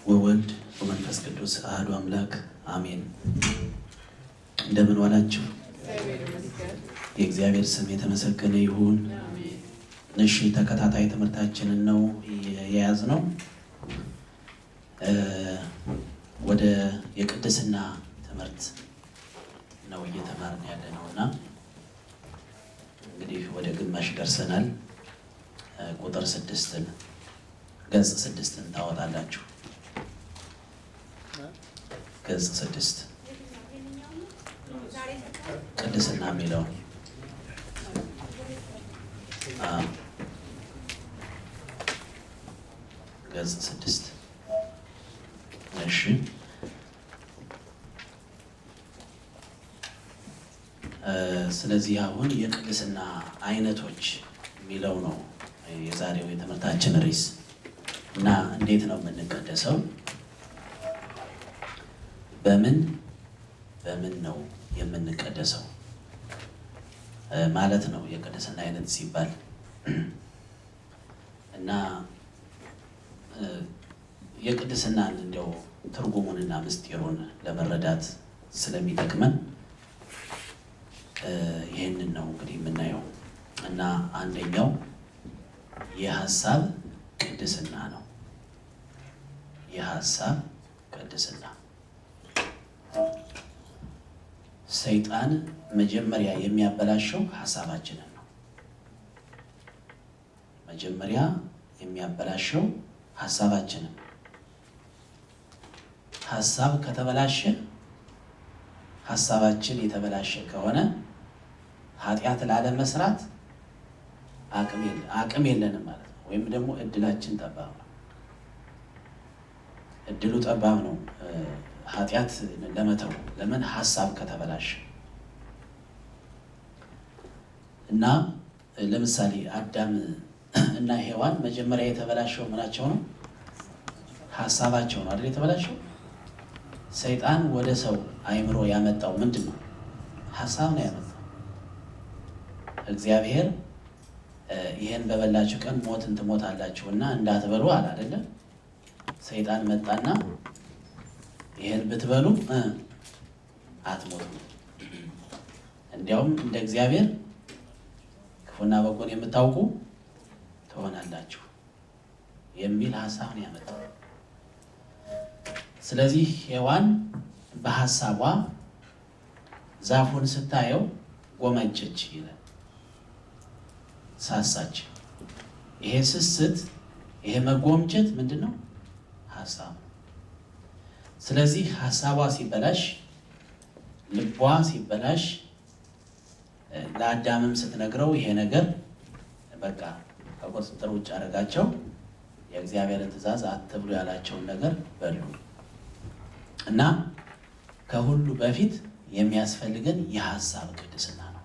ወወልድ ወመንፈስ ቅዱስ አሐዱ አምላክ አሜን። እንደምን ዋላችሁ? የእግዚአብሔር ስም የተመሰገነ ይሁን። እሺ፣ ተከታታይ ትምህርታችንን ነው የያዝነው። ወደ የቅድስና ትምህርት ነው እየተማርን ያለነውና እንግዲህ ወደ ግማሽ ደርሰናል። ቁጥር 6ን ገጽ 6ን ታወጣላችሁ። ገጽ 6 ቅድስና የሚለው ገጽ 6 እሺ። ስለዚህ አሁን የቅድስና አይነቶች የሚለው ነው የዛሬው የትምህርታችን ርዕስ እና እንዴት ነው የምንቀደሰው? በምን ነው የምንቀደሰው ማለት ነው የቅድስና አይነት ሲባል እና የቅድስናን እንደው ትርጉሙንና ምስጢሩን ለመረዳት ስለሚጠቅመን ይህንን ነው እንግዲህ የምናየው እና አንደኛው የሐሳብ ቅድስና ነው። የሐሳብ ቅድስና ሰይጣን መጀመሪያ የሚያበላሸው ሐሳባችንን ነው። መጀመሪያ የሚያበላሸው ሐሳባችንን። ሐሳብ ከተበላሸ፣ ሐሳባችን የተበላሸ ከሆነ ኃጢአት ላለመስራት አቅም የለንም ማለት ነው። ወይም ደግሞ እድላችን ጠባብ ነው። እድሉ ጠባብ ነው ኃጢአት ለመተው። ለምን? ሐሳብ ከተበላሸ እና ለምሳሌ አዳም እና ሔዋን መጀመሪያ የተበላሸው ምናቸው ነው? ሐሳባቸው ነው አይደል የተበላሸው። ሰይጣን ወደ ሰው አእምሮ ያመጣው ምንድን ነው? ሐሳብ ነው ያመጣው። እግዚአብሔር ይህን በበላችሁ ቀን ሞትን ትሞታላችሁና እንዳትበሉ አለ አይደለም። ሰይጣን መጣና ይህን ብትበሉ አትሞቱም፣ እንዲያውም እንደ እግዚአብሔር ክፉና በጎን የምታውቁ ትሆናላችሁ የሚል ሐሳብ ነው ያመጣው። ስለዚህ ሔዋን በሐሳቧ ዛፉን ስታየው ጎመጀች ይላል፣ ሳሳች። ይሄ ስስት፣ ይሄ መጎምጀት ምንድን ነው? ሐሳብ። ስለዚህ ሐሳቧ ሲበላሽ፣ ልቧ ሲበላሽ ለአዳምም ስትነግረው ይሄ ነገር በቃ ከቁጥጥር ውጭ አደረጋቸው። የእግዚአብሔርን ትእዛዝ አትብሉ ያላቸውን ነገር በሉ እና ከሁሉ በፊት የሚያስፈልገን የሐሳብ ቅድስና ነው።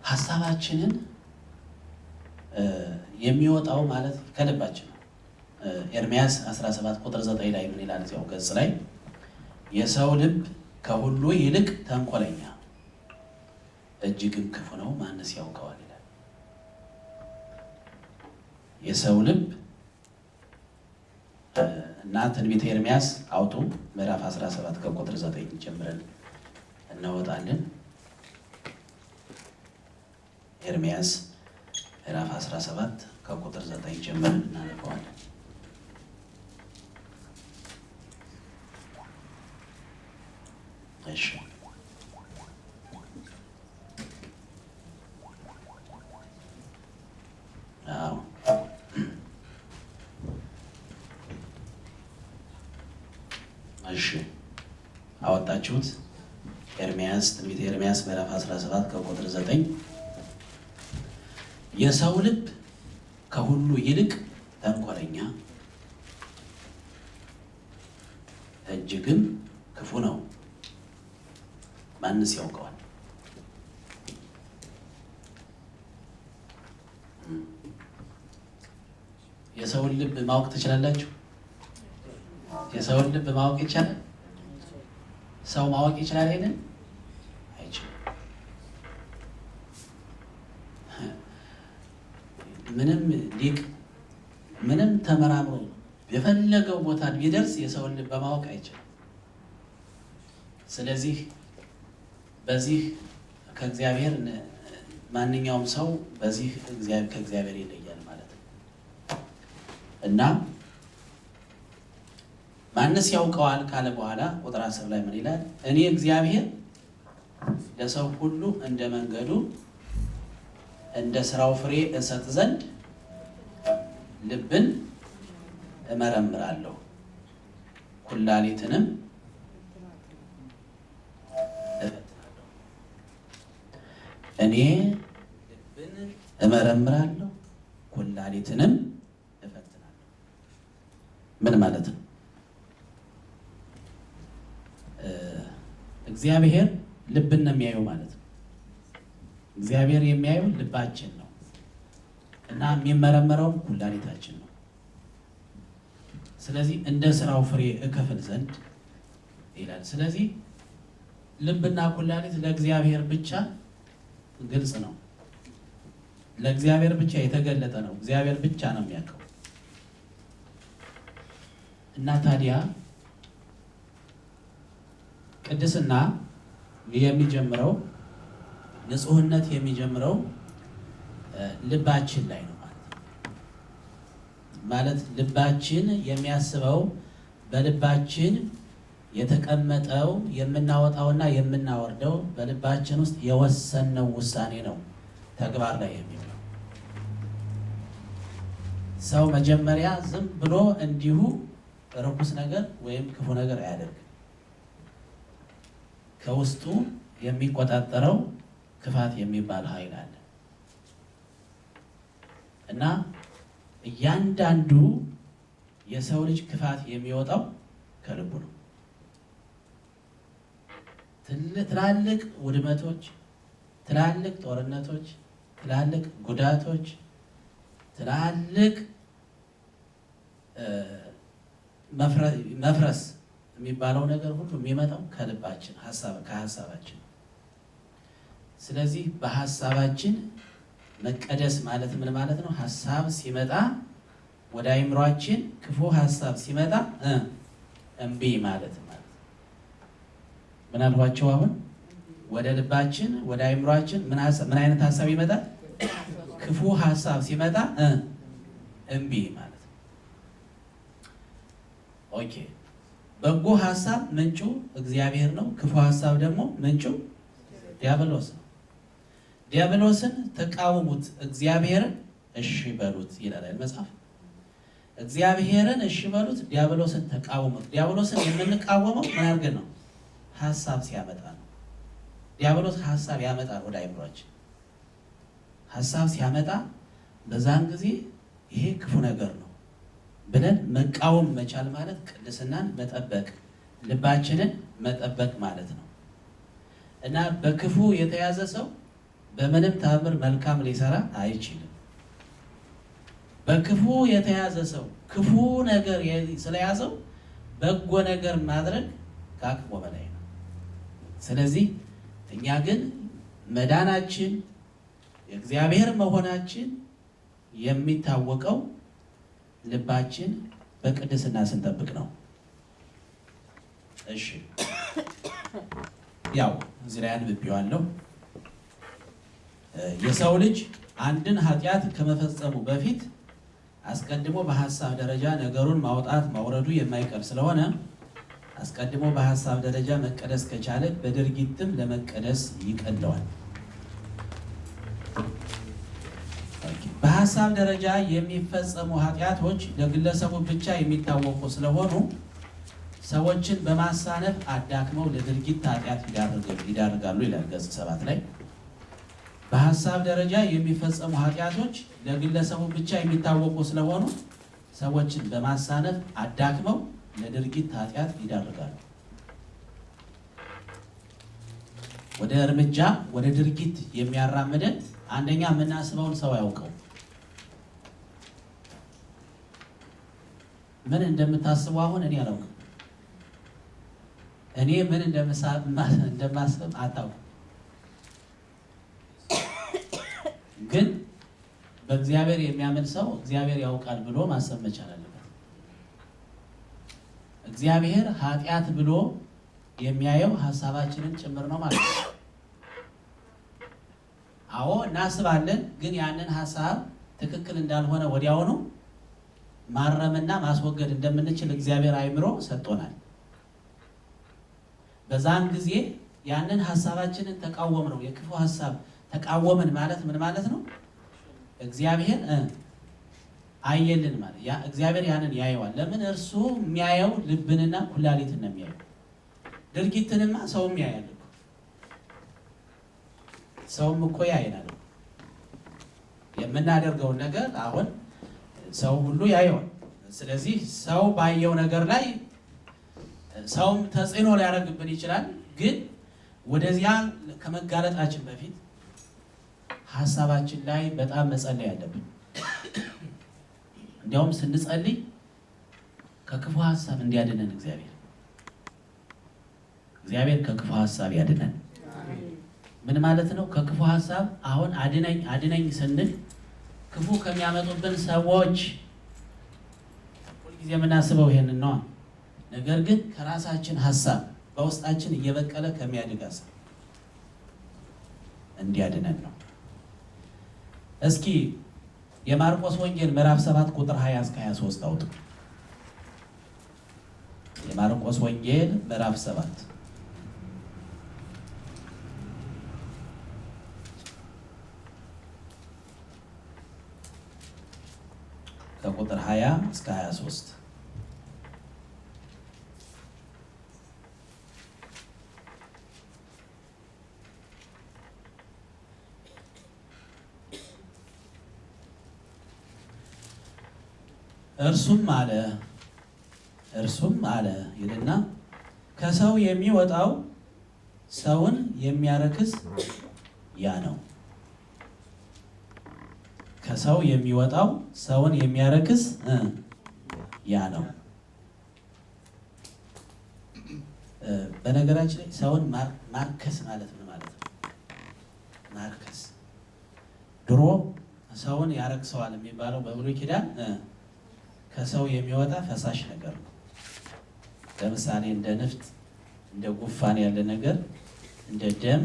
ሐሳባችንን የሚወጣው ማለት ከልባችን ነው። ኤርምያስ 17 ቁጥር 9 ላይ ምን ይላል? እዚያው ገጽ ላይ የሰው ልብ ከሁሉ ይልቅ ተንኮለኛ እጅግም ክፉ ነው፣ ማንስ ያውቀዋል ይላል። የሰው ልብ እና ትንቢተ ኤርምያስ አውጡ ምዕራፍ 17 ከቁጥር 9 ጀምረን እናወጣለን። ኤርምያስ ምዕራፍ 17 ከቁጥር 9 ጀምረን እናነባዋለን። እሺ፣ እሺ አወጣችሁት? ኤርምያስ ትንቢተ ኤርምያስ ምዕራፍ 17 ከቁጥር 9 የሰው ልብ ከሁሉ ይልቅ ተንኮለኛ እጅግም ክፉ ነው፣ ማንስ ያውቀዋል? የሰውን ልብ ማወቅ ትችላላችሁ? የሰውን ልብ ማወቅ ይቻላል? ሰው ማወቅ ይችላል? ይሄንን አይችልም። ምንም ሊቅ ምንም ተመራምሮ የፈለገው ቦታ ቢደርስ የሰውን ልብ በማወቅ አይችልም። ስለዚህ በዚህ ከእግዚአብሔር ማንኛውም ሰው በዚህ ከእግዚአብሔር ይለያል ማለት ነው እና ማንስ ያውቀዋል ካለ በኋላ ቁጥር 10 ላይ ምን ይላል? እኔ እግዚአብሔር ለሰው ሁሉ እንደ መንገዱ እንደ ስራው ፍሬ እሰጥ ዘንድ ልብን እመረምራለሁ ኩላሊትንም እፈትናለሁ። እኔ ልብን እመረምራለሁ ኩላሊትንም እፈትናለሁ። ምን ማለት ነው? እግዚአብሔር ልብን ነው የሚያየው ማለት ነው። እግዚአብሔር የሚያየው ልባችን ነው እና የሚመረመረው ኩላሊታችን ነው። ስለዚህ እንደ ስራው ፍሬ እከፍል ዘንድ ይላል። ስለዚህ ልብና ኩላሊት ለእግዚአብሔር ብቻ ግልጽ ነው፣ ለእግዚአብሔር ብቻ የተገለጠ ነው። እግዚአብሔር ብቻ ነው የሚያውቀው እና ታዲያ ቅድስና የሚጀምረው ንጹህነት የሚጀምረው ልባችን ላይ ነው ማለት ልባችን የሚያስበው በልባችን የተቀመጠው የምናወጣውና የምናወርደው በልባችን ውስጥ የወሰነው ውሳኔ ነው ተግባር ላይ የሚውለው። ሰው መጀመሪያ ዝም ብሎ እንዲሁ ርኩስ ነገር ወይም ክፉ ነገር አያደርግም። ከውስጡ የሚቆጣጠረው ክፋት የሚባል ኃይል አለ እና እያንዳንዱ የሰው ልጅ ክፋት የሚወጣው ከልቡ ነው። ትላልቅ ውድመቶች፣ ትላልቅ ጦርነቶች፣ ትላልቅ ጉዳቶች፣ ትላልቅ መፍረስ የሚባለው ነገር ሁሉ የሚመጣው ከልባችን ከሀሳባችን። ስለዚህ በሀሳባችን መቀደስ ማለት ምን ማለት ነው? ሀሳብ ሲመጣ ወደ አእምሯችን ክፉ ሀሳብ ሲመጣ እምቢ ማለት ምን አልኳቸው? አሁን ወደ ልባችን ወደ አእምሯችን ምን አይነት ሀሳብ ይመጣል? ክፉ ሀሳብ ሲመጣ እምቢ ማለት ነው። ኦኬ። በጎ ሀሳብ ምንጩ እግዚአብሔር ነው። ክፉ ሀሳብ ደግሞ ምንጩ ዲያብሎስ ነው። ዲያብሎስን ተቃወሙት፣ እግዚአብሔርን እሺ በሉት ይላል መጽሐፍ። እግዚአብሔርን እሺ በሉት፣ ዲያብሎስን ተቃወሙት። ዲያብሎስን የምንቃወመው ምን አድርገን ነው? ሀሳብ ሲያመጣ ነው። ዲያብሎስ ሀሳብ ያመጣል ወደ አእምሯችን። ሀሳብ ሲያመጣ በዛን ጊዜ ይሄ ክፉ ነገር ነው ብለን መቃወም መቻል ማለት ቅድስናን መጠበቅ፣ ልባችንን መጠበቅ ማለት ነው እና በክፉ የተያዘ ሰው በምንም ተአምር መልካም ሊሰራ አይችልም። በክፉ የተያዘ ሰው ክፉ ነገር ስለያዘው በጎ ነገር ማድረግ ከአቅሙ በላይ ነው። ስለዚህ እኛ ግን መዳናችን የእግዚአብሔር መሆናችን የሚታወቀው ልባችን በቅድስና ስንጠብቅ ነው። እሺ ያው እዚህ ላይ አንብቤዋለሁ። የሰው ልጅ አንድን ኃጢአት ከመፈጸሙ በፊት አስቀድሞ በሐሳብ ደረጃ ነገሩን ማውጣት ማውረዱ የማይቀር ስለሆነ አስቀድሞ በሐሳብ ደረጃ መቀደስ ከቻለ በድርጊትም ለመቀደስ ይቀለዋል። በሐሳብ ደረጃ የሚፈጸሙ ኃጢአቶች ለግለሰቡ ብቻ የሚታወቁ ስለሆኑ ሰዎችን በማሳነፍ አዳክመው ለድርጊት ኃጢአት ይዳርጋሉ ይላል ገጽ 7 ላይ። በሐሳብ ደረጃ የሚፈጸሙ ኃጢአቶች ለግለሰቡ ብቻ የሚታወቁ ስለሆኑ ሰዎችን በማሳነፍ አዳክመው ለድርጊት ኃጢአት ይዳርጋሉ። ወደ እርምጃ ወደ ድርጊት የሚያራምደን አንደኛ የምናስበውን ሰው ያውቀው። ምን እንደምታስቡ አሁን እኔ አላውቅም። እኔ ምን እንደማስብ አታውቅም። ግን በእግዚአብሔር የሚያምን ሰው እግዚአብሔር ያውቃል ብሎ ማሰብ መቻል አለበት። እግዚአብሔር ኃጢአት ብሎ የሚያየው ሀሳባችንን ጭምር ነው ማለት ነው። አዎ እናስባለን፣ ግን ያንን ሀሳብ ትክክል እንዳልሆነ ወዲያውኑ ማረምና ማስወገድ እንደምንችል እግዚአብሔር አእምሮ ሰጥቶናል። በዛን ጊዜ ያንን ሀሳባችንን ተቃወም ነው። የክፉ ሀሳብ ተቃወምን ማለት ምን ማለት ነው? እግዚአብሔር አየልን ማለት እግዚአብሔር ያንን ያየዋል። ለምን? እርሱ የሚያየው ልብንና ኩላሊትን ነው የሚያየው። ድርጊትንማ ሰውም ያያል እኮ። ሰውም እኮ ያየናል። የምናደርገውን ነገር አሁን ሰው ሁሉ ያየዋል። ስለዚህ ሰው ባየው ነገር ላይ ሰውም ተጽዕኖ ሊያደርግብን ይችላል። ግን ወደዚያ ከመጋለጣችን በፊት ሀሳባችን ላይ በጣም መጸለይ አለብን። እንዲያውም ስንጸልይ ከክፉ ሀሳብ እንዲያድነን እግዚአብሔር ከክፉ ሀሳብ ያድነን። ምን ማለት ነው? ከክፉ ሀሳብ አሁን አድነኝ ስንል ክፉ ከሚያመጡብን ሰዎች ሁልጊዜ የምናስበው ይሄንን ነው። ነገር ግን ከራሳችን ሀሳብ በውስጣችን እየበቀለ ከሚያድግ ሀሳብ እንዲያድነን ነው። እስኪ የማርቆስ ወንጌል ምዕራፍ 7 ቁጥር 20 እስከ 23 አውጡ። የማርቆስ ወንጌል ምዕራፍ 7 ከቁጥር 20 እስከ 23 እርሱም አለ ይልና ከሰው የሚወጣው ሰውን የሚያረክስ ያ ነው። ከሰው የሚወጣው ሰውን የሚያረክስ ያ ነው። በነገራችን ላይ ሰውን ማርከስ ማለት ምን ማለት ነው? ማርከስ ድሮ ሰውን ያረክሰዋል የሚባለው በብሉይ ኪዳን ከሰው የሚወጣ ፈሳሽ ነገር ነው። ለምሳሌ እንደ ንፍጥ፣ እንደ ጉፋን ያለ ነገር እንደ ደም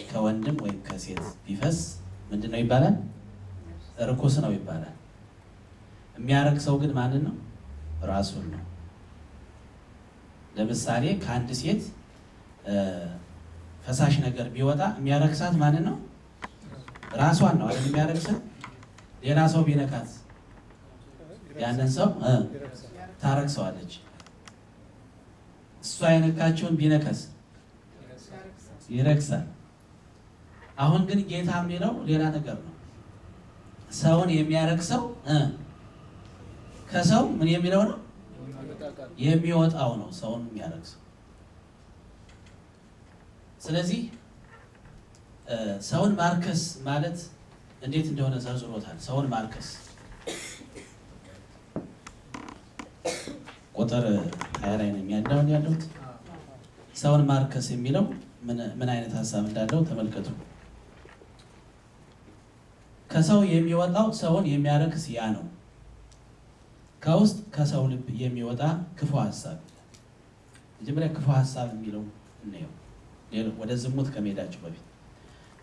ከወንድም ወይም ከሴት ቢፈስ ምንድን ነው ይባላል? ርኩስ ነው ይባላል። የሚያረክሰው ግን ማንን ነው? ራሱን ነው። ለምሳሌ ከአንድ ሴት ፈሳሽ ነገር ቢወጣ የሚያረክሳት ማንን ነው? ራሷን ነው አይደል? የሚያረክሳት ሌላ ሰው ቢነካት ያንን ሰው ታረክሰዋለች። እሷ የነካችውን ቢነከስ ይረክሳል። አሁን ግን ጌታ የሚለው ሌላ ነገር ነው። ሰውን የሚያረክሰው ከሰው ምን የሚለው ነው? የሚወጣው ነው ሰውን የሚያረክሰው። ስለዚህ ሰውን ማርከስ ማለት እንዴት እንደሆነ ዘርዝሮታል። ሰውን ማርከስ ቁጥር 20 ላይ ነው ያለሁት። ሰውን ማርከስ የሚለው ምን አይነት ሀሳብ እንዳለው ተመልከቱ። ከሰው የሚወጣው ሰውን የሚያረክስ ያ ነው። ከውስጥ ከሰው ልብ የሚወጣ ክፉ ሀሳብ። መጀመሪያ ክፉ ሀሳብ የሚለው እንየው፣ ወደ ዝሙት ከመሄዳችሁ በፊት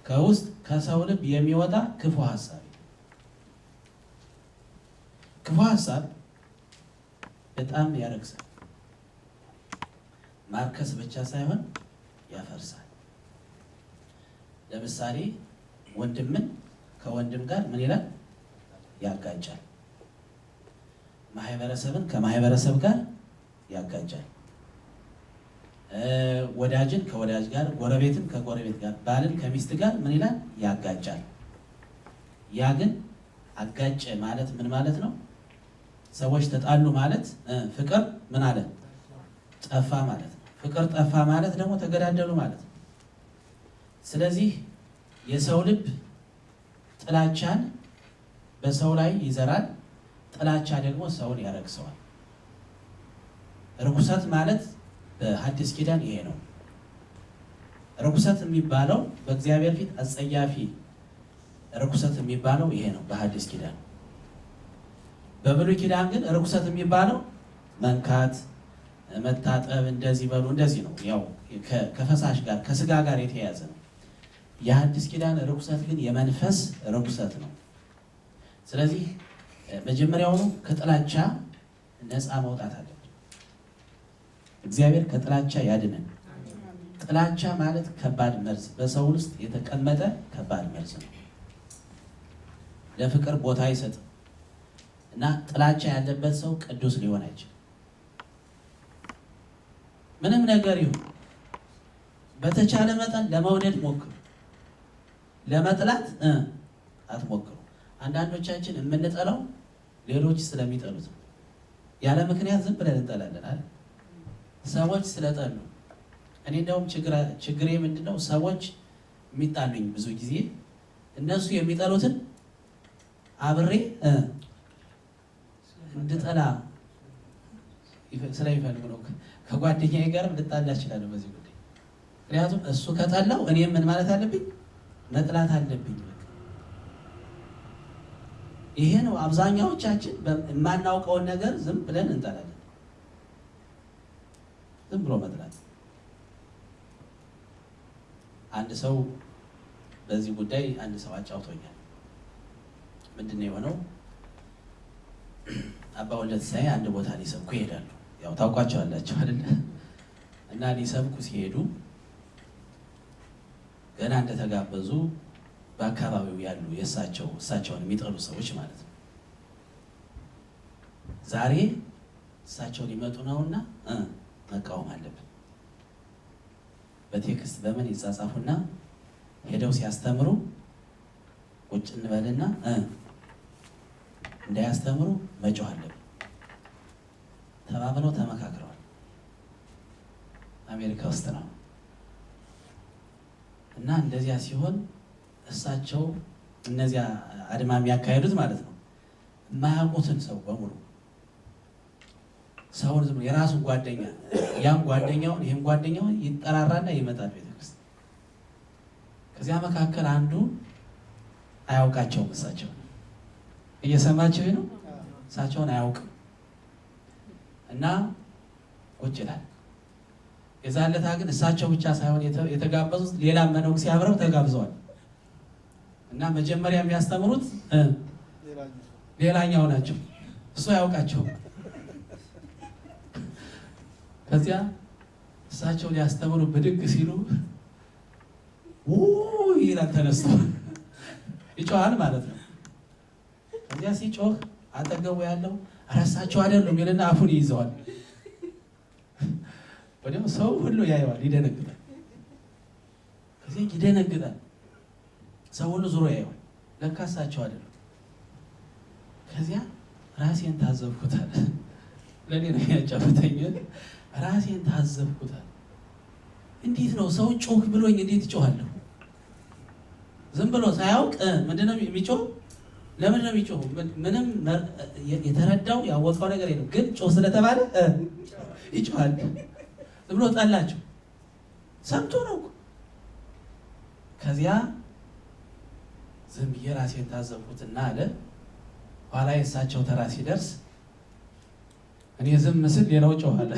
ከውስጥ ከሰው ልብ የሚወጣ ክፉ ሀሳብ። ክፉ ሀሳብ በጣም ያረክሳል። ማርከስ ብቻ ሳይሆን ያፈርሳል። ለምሳሌ ወንድምን ከወንድም ጋር ምን ይላል? ያጋጫል። ማህበረሰብን ከማህበረሰብ ጋር ያጋጫል። ወዳጅን ከወዳጅ ጋር፣ ጎረቤትን ከጎረቤት ጋር፣ ባልን ከሚስት ጋር ምን ይላል? ያጋጫል። ያ ግን አጋጨ ማለት ምን ማለት ነው? ሰዎች ተጣሉ ማለት ፍቅር ምን አለ? ጠፋ ማለት ነው። ፍቅር ጠፋ ማለት ደግሞ ተገዳደሉ ማለት ነው። ስለዚህ የሰው ልብ ጥላቻን በሰው ላይ ይዘራል። ጥላቻ ደግሞ ሰውን ያረክሰዋል። ርኩሰት ማለት በሐዲስ ኪዳን ይሄ ነው። ርኩሰት የሚባለው በእግዚአብሔር ፊት አጸያፊ ርኩሰት የሚባለው ይሄ ነው በሐዲስ ኪዳን። በብሉይ ኪዳን ግን ርኩሰት የሚባለው መንካት፣ መታጠብ፣ እንደዚህ በሉ እንደዚህ ነው። ያው ከፈሳሽ ጋር ከስጋ ጋር የተያያዘ ነው። የሐዲስ ኪዳን ርኩሰት ግን የመንፈስ ርኩሰት ነው። ስለዚህ መጀመሪያውኑ ከጥላቻ ነፃ መውጣት አለብን። እግዚአብሔር ከጥላቻ ያድነን። ጥላቻ ማለት ከባድ መርዝ፣ በሰው ውስጥ የተቀመጠ ከባድ መርዝ ነው። ለፍቅር ቦታ አይሰጥም እና ጥላቻ ያለበት ሰው ቅዱስ ሊሆን አይችልም። ምንም ነገር ይሁን በተቻለ መጠን ለመውደድ ሞክሩ፣ ለመጥላት አትሞክሩ። አንዳንዶቻችን የምንጠላው ሌሎች ስለሚጠሉት ነው። ያለ ምክንያት ዝም ብለን እንጠላለን አይደል? ሰዎች ስለጠሉ። እኔ እንደውም ችግሬ ምንድነው? ሰዎች የሚጣሉኝ ብዙ ጊዜ እነሱ የሚጠሉትን አብሬ እንድጠላ ስለሚፈልጉ ነው። ከጓደኛዬ ጋርም ልጣላ እችላለሁ በዚህ ጉዳይ። ምክንያቱም እሱ ከጠላው እኔም ምን ማለት አለብኝ? መጥላት አለብኝ። ይሄ ነው አብዛኛዎቻችን የማናውቀውን ነገር ዝም ብለን እንጠላለን። ዝም ብሎ መጥላት። አንድ ሰው በዚህ ጉዳይ አንድ ሰው አጫውቶኛል። ምንድን ነው የሆነው? አባ ወልደ ትንሣኤ አንድ ቦታ ሊሰብኩ ይሄዳሉ። ያው ታውቋቸዋላችሁ አይደል? እና ሊሰብኩ ሲሄዱ ገና እንደተጋበዙ በአካባቢው ያሉ እሳቸውን የሚጠሉ ሰዎች ማለት ነው፣ ዛሬ እሳቸው ሊመጡ ነውና መቃወም አለብን። በቴክስት በምን ይጻጻፉና ሄደው ሲያስተምሩ ቁጭ እንበልና እንዳያስተምሩ መጮህ አለብን ተባብለው ተመካክረዋል። አሜሪካ ውስጥ ነው። እና እንደዚያ ሲሆን እሳቸው እነዚያ አድማ የሚያካሄዱት ማለት ነው የማያውቁትን ሰው በሙሉ ሰውን ዝም የራሱን ጓደኛ ያም ጓደኛውን ይህም ጓደኛውን ይጠራራና ይመጣል ቤተክርስቲያን። ከዚያ መካከል አንዱ አያውቃቸውም። እሳቸው እየሰማቸው ነው። እሳቸውን አያውቅም እና ቁጭ ይላል። የዛን ዕለት ግን እሳቸው ብቻ ሳይሆን የተጋበዙት ሌላ መነኩሴ አብረው ተጋብዘዋል። እና መጀመሪያ የሚያስተምሩት ሌላኛው ናቸው። እሱ አያውቃቸውም። ከዚያ እሳቸው ሊያስተምሩ ብድግ ሲሉ ይላል ተነስቶ ይጮሃል ማለት ነው። ከዚያ ሲጮህ አጠገቡ ያለው እሳቸው አይደሉም ይልና አፉን ይይዘዋል። ወዲያው ሰው ሁሉ ያየዋል፣ ይደነግጣል። ከዚያ ይደነግጣል። ሰው ሁሉ ዙሮ ያየዋል። ለካ እሳቸው አይደሉም። ከዚያ ራሴን ታዘብኩታል። ለኔ ነው ያጫወተኝ። ራሴን ታዘብኩታል። እንዴት ነው ሰው ጮህ ብሎኝ እንዴት ይጮሃለሁ? ዝም ብሎ ሳያውቅ ምንድነው የሚጮህ? ለምን ነው የሚጮህ? ምንም የተረዳው ያወቀው ነገር የለም። ግን ጮህ ስለተባለ ይጮሃል። ዝም ብሎ ጠላቸው። ሰምቶ ነው። ከዚያ ዝም ብዬ ራሴን ታዘብኩትና አለ ኋላ የእሳቸው ተራ ሲደርስ እኔ ዝም ምስል ሌላው ጮኋለ።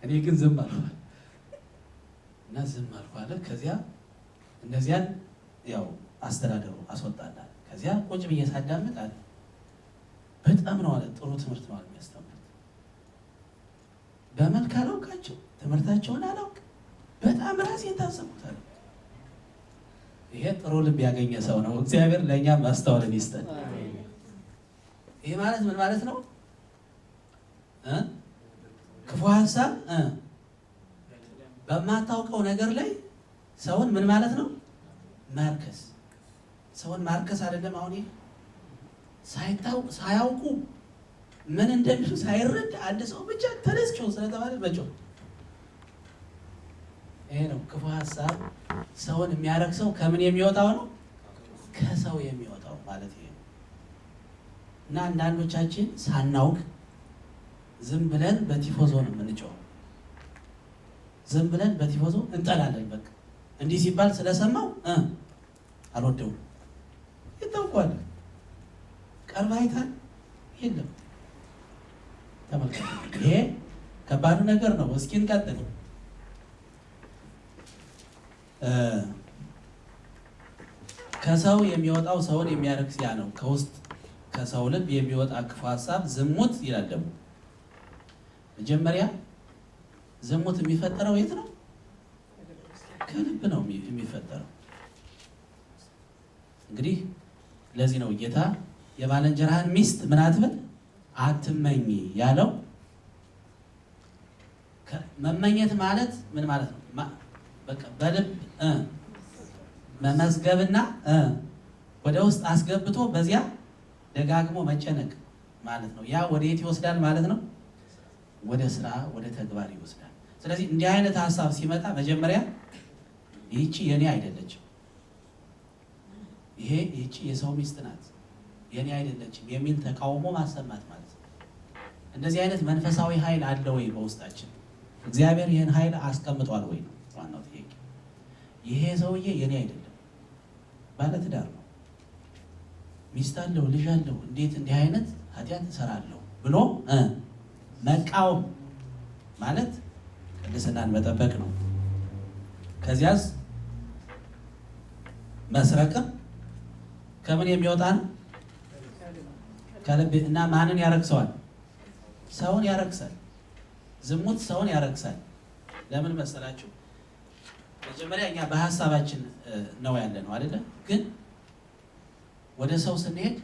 እኔ ግን ዝም አልኳል እና ዝም አልኳለ። ከዚያ እነዚያን ያው አስተዳደሩ አስወጣላል። ከዚያ ቁጭ ብዬ ሳዳምጥ አለ በጣም ነው አለ ጥሩ ትምህርት ነው የሚያስተምሩት። በመልክ አላውቃቸው፣ ትምህርታቸውን አላውቅ፣ በጣም ራሴን ታዘብኩታል። ይሄ ጥሩ ልብ ያገኘ ሰው ነው። እግዚአብሔር ለእኛም ማስተዋልን ይስጠን። ይሄ ማለት ምን ማለት ነው? ክፉ ሀሳብ በማታውቀው ነገር ላይ ሰውን ምን ማለት ነው? ማርከስ። ሰውን ማርከስ አይደለም። አሁን ሳያውቁ ምን እንደሚሉ ሳይረዳ አንድ ሰው ብቻ ተነስቸው ስለተባለ መጮህ፣ ይሄ ነው ክፉ ሀሳብ። ሰውን የሚያረክሰው ከምን የሚወጣው ነው? ከሰው የሚወጣው ማለት ይሄ ነው። እና አንዳንዶቻችን ሳናውቅ ዝም ብለን በቲፎዞ ነው የምንጮኸው። ዝም ብለን በቲፎዞ እንጠላለን። በቃ እንዲህ ሲባል ስለሰማው አልወደውም። ይታውቋል። ቀርባ አይታል የለም። ተመልከቱ። ይሄ ከባድ ነገር ነው። እስኪ እንቀጥል። ከሰው የሚወጣው ሰውን የሚያረክስ ያ ነው። ከውስጥ ከሰው ልብ የሚወጣ ክፉ ሀሳብ ዝሙት ይላል። ደግሞ መጀመሪያ ዝሙት የሚፈጠረው የት ነው? ከልብ ነው የሚፈጠረው። እንግዲህ ለዚህ ነው ጌታ የባልንጀራህን ሚስት ምን አትበል አትመኝ ያለው። መመኘት ማለት ምን ማለት ነው? በቃ በልብ መመዝገብና ወደ ውስጥ አስገብቶ በዚያ ደጋግሞ መጨነቅ ማለት ነው። ያ ወደ የት ይወስዳል ማለት ነው? ወደ ስራ፣ ወደ ተግባር ይወስዳል። ስለዚህ እንዲህ አይነት ሀሳብ ሲመጣ መጀመሪያ ይህቺ የኔ አይደለችም፣ ይህቺ የሰው ሚስት ናት፣ የኔ አይደለችም የሚል ተቃውሞ ማሰማት ማለት ነው። እንደዚህ አይነት መንፈሳዊ ኃይል አለ ወይ በውስጣችን? እግዚአብሔር ይህን ኃይል አስቀምጧል ወይ ነው ዋናው ጥያቄ። ይሄ ሰውዬ የኔ አይደለም፣ ባለትዳር ነው፣ ሚስት አለው፣ ልጅ አለው፣ እንዴት እንዲህ አይነት ኃጢአት እሰራለሁ ብሎ መቃወም ማለት ቅድስናን መጠበቅ ነው። ከዚያስ መስረቅም ከምን የሚወጣ ነው? ከልብ። እና ማንን ያረክሰዋል? ሰውን ያረክሳል። ዝሙት ሰውን ያረክሳል። ለምን መሰላችሁ? መጀመሪያ እኛ በሀሳባችን ነው ያለ ነው አይደለ? ግን ወደ ሰው ስንሄድ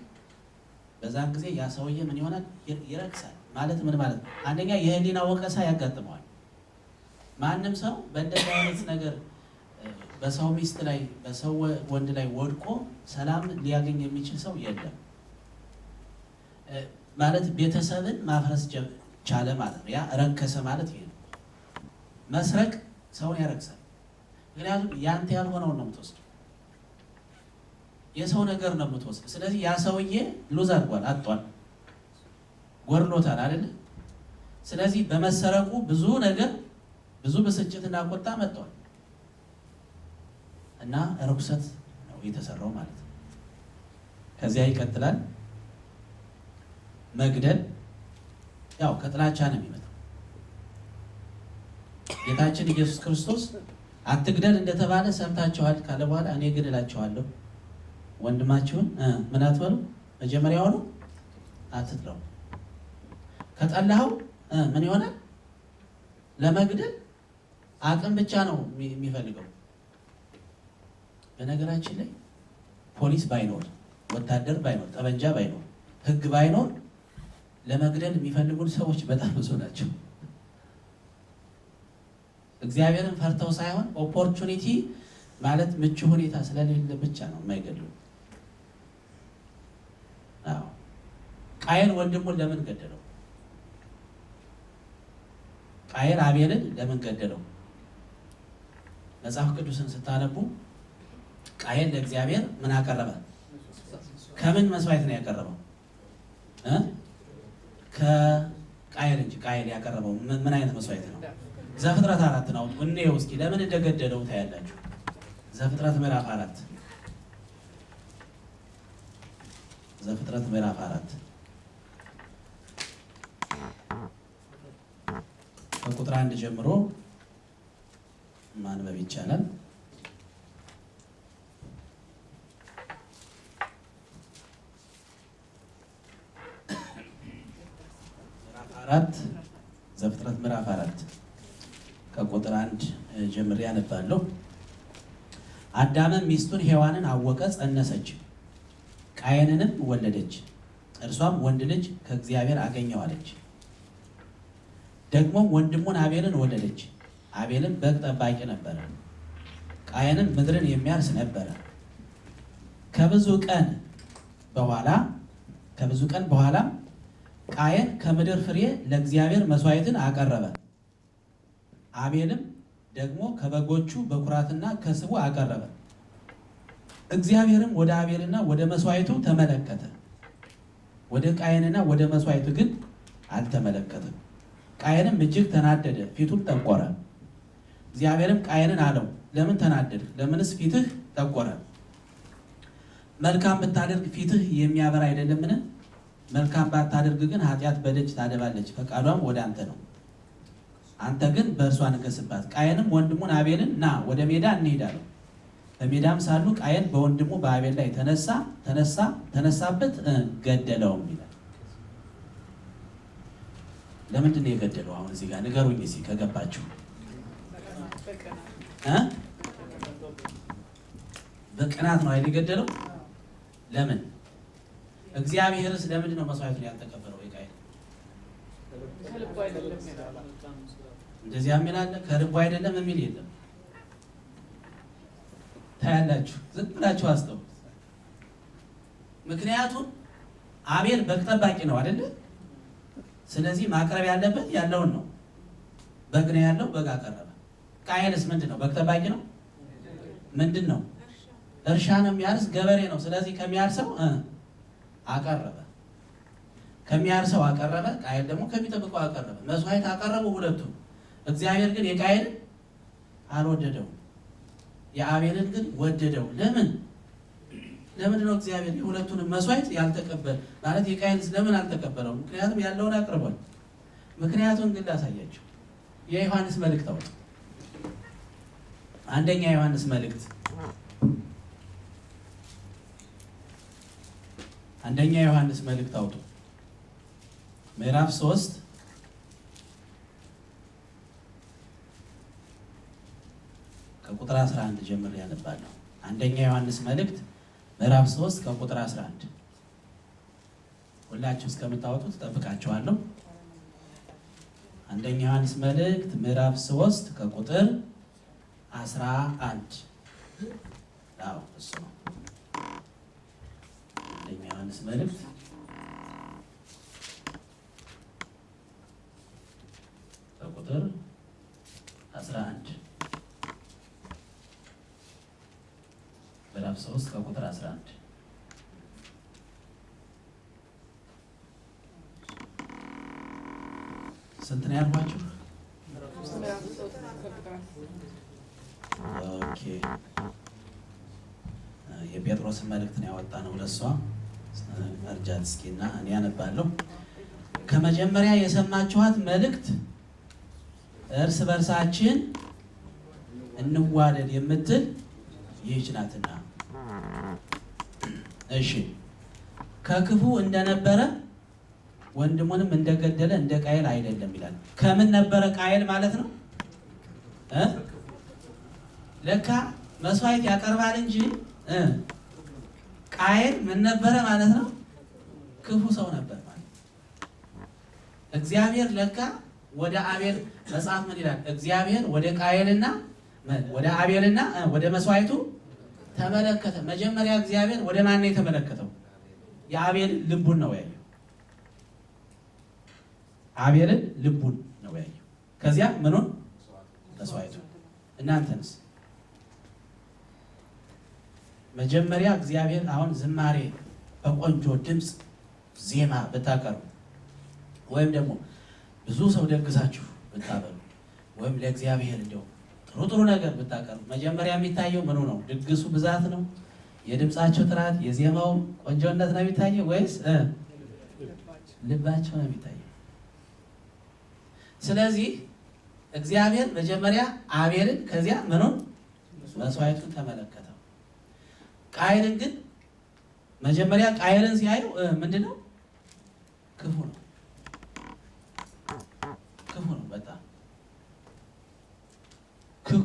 በዛን ጊዜ ያ ሰውዬ ምን ይሆናል? ይረክሳል። ማለት ምን ማለት ነው? አንደኛ የህሊና ወቀሳ ያጋጥመዋል። ማንም ሰው በእንደዚህ አይነት ነገር በሰው ሚስት ላይ በሰው ወንድ ላይ ወድቆ ሰላም ሊያገኝ የሚችል ሰው የለም። ማለት ቤተሰብን ማፍረስ ቻለ ማለት ነው። ያ ረከሰ ማለት ይሄ ነው። መስረቅ ሰውን ያረክሳል። ምክንያቱም ያንተ ያልሆነውን ነው የምትወስደው፣ የሰው ነገር ነው የምትወስድ። ስለዚህ ያ ሰውዬ ሉዝ አድርጓል፣ አጥቷል፣ ጎድሎታል አይደለ? ስለዚህ በመሰረቁ ብዙ ነገር ብዙ ብስጭትና ቁጣ መጥቷል እና ርኩሰት ነው የተሰራው ማለት ነው። ከዚያ ይቀጥላል መግደል። ያው ከጥላቻ ነው የሚመጣው። ጌታችን ኢየሱስ ክርስቶስ አትግደል እንደተባለ ሰምታችኋል ካለ በኋላ እኔ ግን እላችኋለሁ ወንድማችሁን ምን አትበሉ፣ መጀመሪያውኑ አትጥላው። ከጠላኸው ምን ይሆናል? ለመግደል አቅም ብቻ ነው የሚፈልገው። በነገራችን ላይ ፖሊስ ባይኖር፣ ወታደር ባይኖር፣ ጠበንጃ ባይኖር፣ ሕግ ባይኖር ለመግደል የሚፈልጉን ሰዎች በጣም ብዙ ናቸው። እግዚአብሔርን ፈርተው ሳይሆን ኦፖርቹኒቲ ማለት ምቹ ሁኔታ ስለሌለ ብቻ ነው የማይገድሉ። አዎ ቃየል ወንድሙን ለምን ገደለው? ቃየል አቤልን ለምን ገደለው? መጽሐፍ ቅዱስን ስታነቡ ቃየል ለእግዚአብሔር ምን አቀረበ? ከምን መስዋዕት ነው ያቀረበው? ከቃየል እንጂ ቃየል ያቀረበው ምን አይነት መስዋዕት ነው? ዘፍጥረት 4 ነው። እንየው እስኪ ለምን እንደገደለው ታያላችሁ። ዘፍጥረት ምዕራፍ 4 ዘፍጥረት ምዕራፍ 4 ከቁጥር 1 ጀምሮ ማንበብ ይቻላል። ዘፍጥረት ምዕራፍ 4 ከቁጥር 1 ጀምሬ ያነባለሁ። አዳምም ሚስቱን ሔዋንን አወቀ፣ ጸነሰች፣ ቃየንንም ወለደች። እርሷም ወንድ ልጅ ከእግዚአብሔር አገኘሁ አለች። ደግሞም ወንድሙን አቤልን ወለደች። አቤልም በግ ጠባቂ ነበረ፣ ቃየንም ምድርን የሚያርስ ነበረ። ከብዙ ቀን በኋላ ቃየን ከምድር ፍሬ ለእግዚአብሔር መስዋዕትን አቀረበ። አቤልም ደግሞ ከበጎቹ በኩራትና ከስቡ አቀረበ። እግዚአብሔርም ወደ አቤልና ወደ መስዋዕቱ ተመለከተ፣ ወደ ቃየንና ወደ መስዋዕቱ ግን አልተመለከተም። ቃየንም እጅግ ተናደደ፣ ፊቱም ጠቆረ። እግዚአብሔርም ቃየንን አለው፣ ለምን ተናደድህ? ለምንስ ፊትህ ጠቆረ? መልካም ብታደርግ ፊትህ የሚያበራ አይደለምን? መልካም ባታደርግ ግን ኃጢአት በደጅ ታደባለች፣ ፈቃዷም ወደ አንተ ነው፣ አንተ ግን በእርሷ ንገስባት። ቃየንም ወንድሙን አቤልን ና ወደ ሜዳ እንሄዳለን። በሜዳም ሳሉ ቃየን በወንድሙ በአቤል ላይ ተነሳበት፣ ገደለውም ይላል። ለምንድን ነው የገደለው? አሁን እዚህ ጋር ንገሩኝ እስኪ ከገባችሁ። በቅናት ነው አይደል የገደለው? ለምን? እግዚአብሔርስ ለምንድን ነው መስዋዕቱን ያልተቀበለው? የቃየን እንደዚያ የሚል አለ፣ ከልቡ አይደለም የሚል የለም። ታያላችሁ፣ ዝም ብላችሁ አስተው። ምክንያቱም አቤል በግ ጠባቂ ነው አይደለ? ስለዚህ ማቅረብ ያለበት ያለውን ነው። በግ ነው ያለው፣ በግ አቀረበ። ቃየንስ ምንድን ነው? በግ ጠባቂ ነው። ምንድን ነው? እርሻ ነው የሚያርስ ገበሬ ነው። ስለዚህ ከሚያርሰው አቀረበ፣ ከሚያርሰው አቀረበ። ቃየን ደግሞ ከሚጠብቀው አቀረበ። መስዋዕት አቀረቡ ሁለቱም። እግዚአብሔር ግን የቃየንን አልወደደውም፣ የአቤልን ግን ወደደው። ለምን ነው እግዚአብሔር የሁለቱንም መስዋዕት ያልተቀበለ? ማለት የቃየንስ ለምን አልተቀበለው? ምክንያቱም ያለውን አቅርቧል። ምክንያቱም ግን ላሳያችሁ። የዮሐንስ መልእክት አውጡ። አንደኛ ዮሐንስ መልእክት አውጡ። ምዕራፍ 3 ከቁጥር 11 ጀምሮ ያነባለሁ። አንደኛ ዮሐንስ መልእክት ምዕራፍ 3 ከቁጥር 11። ሁላችሁ እስከምታወጡት ጠብቃችኋለሁ። አንደኛ ዮሐንስ መልእክት ምዕራፍ 3 ከቁጥር 11። አዎ እሱ ነው። አንደኛ ዮሐንስ መልእክት ከቁጥር 11 ምዕራፍ 3 ከቁጥር 11 ስንት ነው ያልኳችሁ? ኦኬ የጴጥሮስን መልእክት ነው ያወጣነው ለሷ እርጃት እስኪና እኔ ያነባለሁ። ከመጀመሪያ የሰማችኋት መልእክት እርስ በርሳችን እንዋደድ የምትል ይህች ናትና። እሺ ከክፉ እንደነበረ ወንድሙንም እንደገደለ እንደ ቃየል አይደለም ይላል። ከምን ነበረ ቃየል ማለት ነው? ለካ መስዋዕት ያቀርባል እንጂ ቃየል ምን ነበረ ማለት ነው? ክፉ ሰው ነበር ማለት። እግዚአብሔር ለካ ወደ አቤል መጽሐፍ ምን ይላል? እግዚአብሔር ወደ ቃየልና ወደ አቤልና ወደ መስዋዕቱ ተመለከተ። መጀመሪያ እግዚአብሔር ወደ ማን ነው የተመለከተው? የአቤል ልቡን ነው ያየው። አቤልን ልቡን ነው ያየው። ከዚያ ምኑን? መስዋዕቱ። እናንተንስ? መጀመሪያ እግዚአብሔር አሁን ዝማሬ በቆንጆ ድምፅ ዜማ ብታቀርቡ ወይም ደግሞ ብዙ ሰው ደግሳችሁ ብታበሉ ወይም ለእግዚአብሔር እንደው ጥሩ ነገር ብታቀርቡ መጀመሪያ የሚታየው ምኑ ነው? ድግሱ ብዛት ነው? የድምፃቸው ጥራት፣ የዜማው ቆንጆነት ነው የሚታየው ወይስ ልባቸው ነው የሚታየው? ስለዚህ እግዚአብሔር መጀመሪያ አቤልን ከዚያ ምኑን? መስዋዕቱን ተመለከተው። ቃየልን ግን መጀመሪያ ቃየልን ሲያየው ምንድነው? ክፉ ነው። በጣም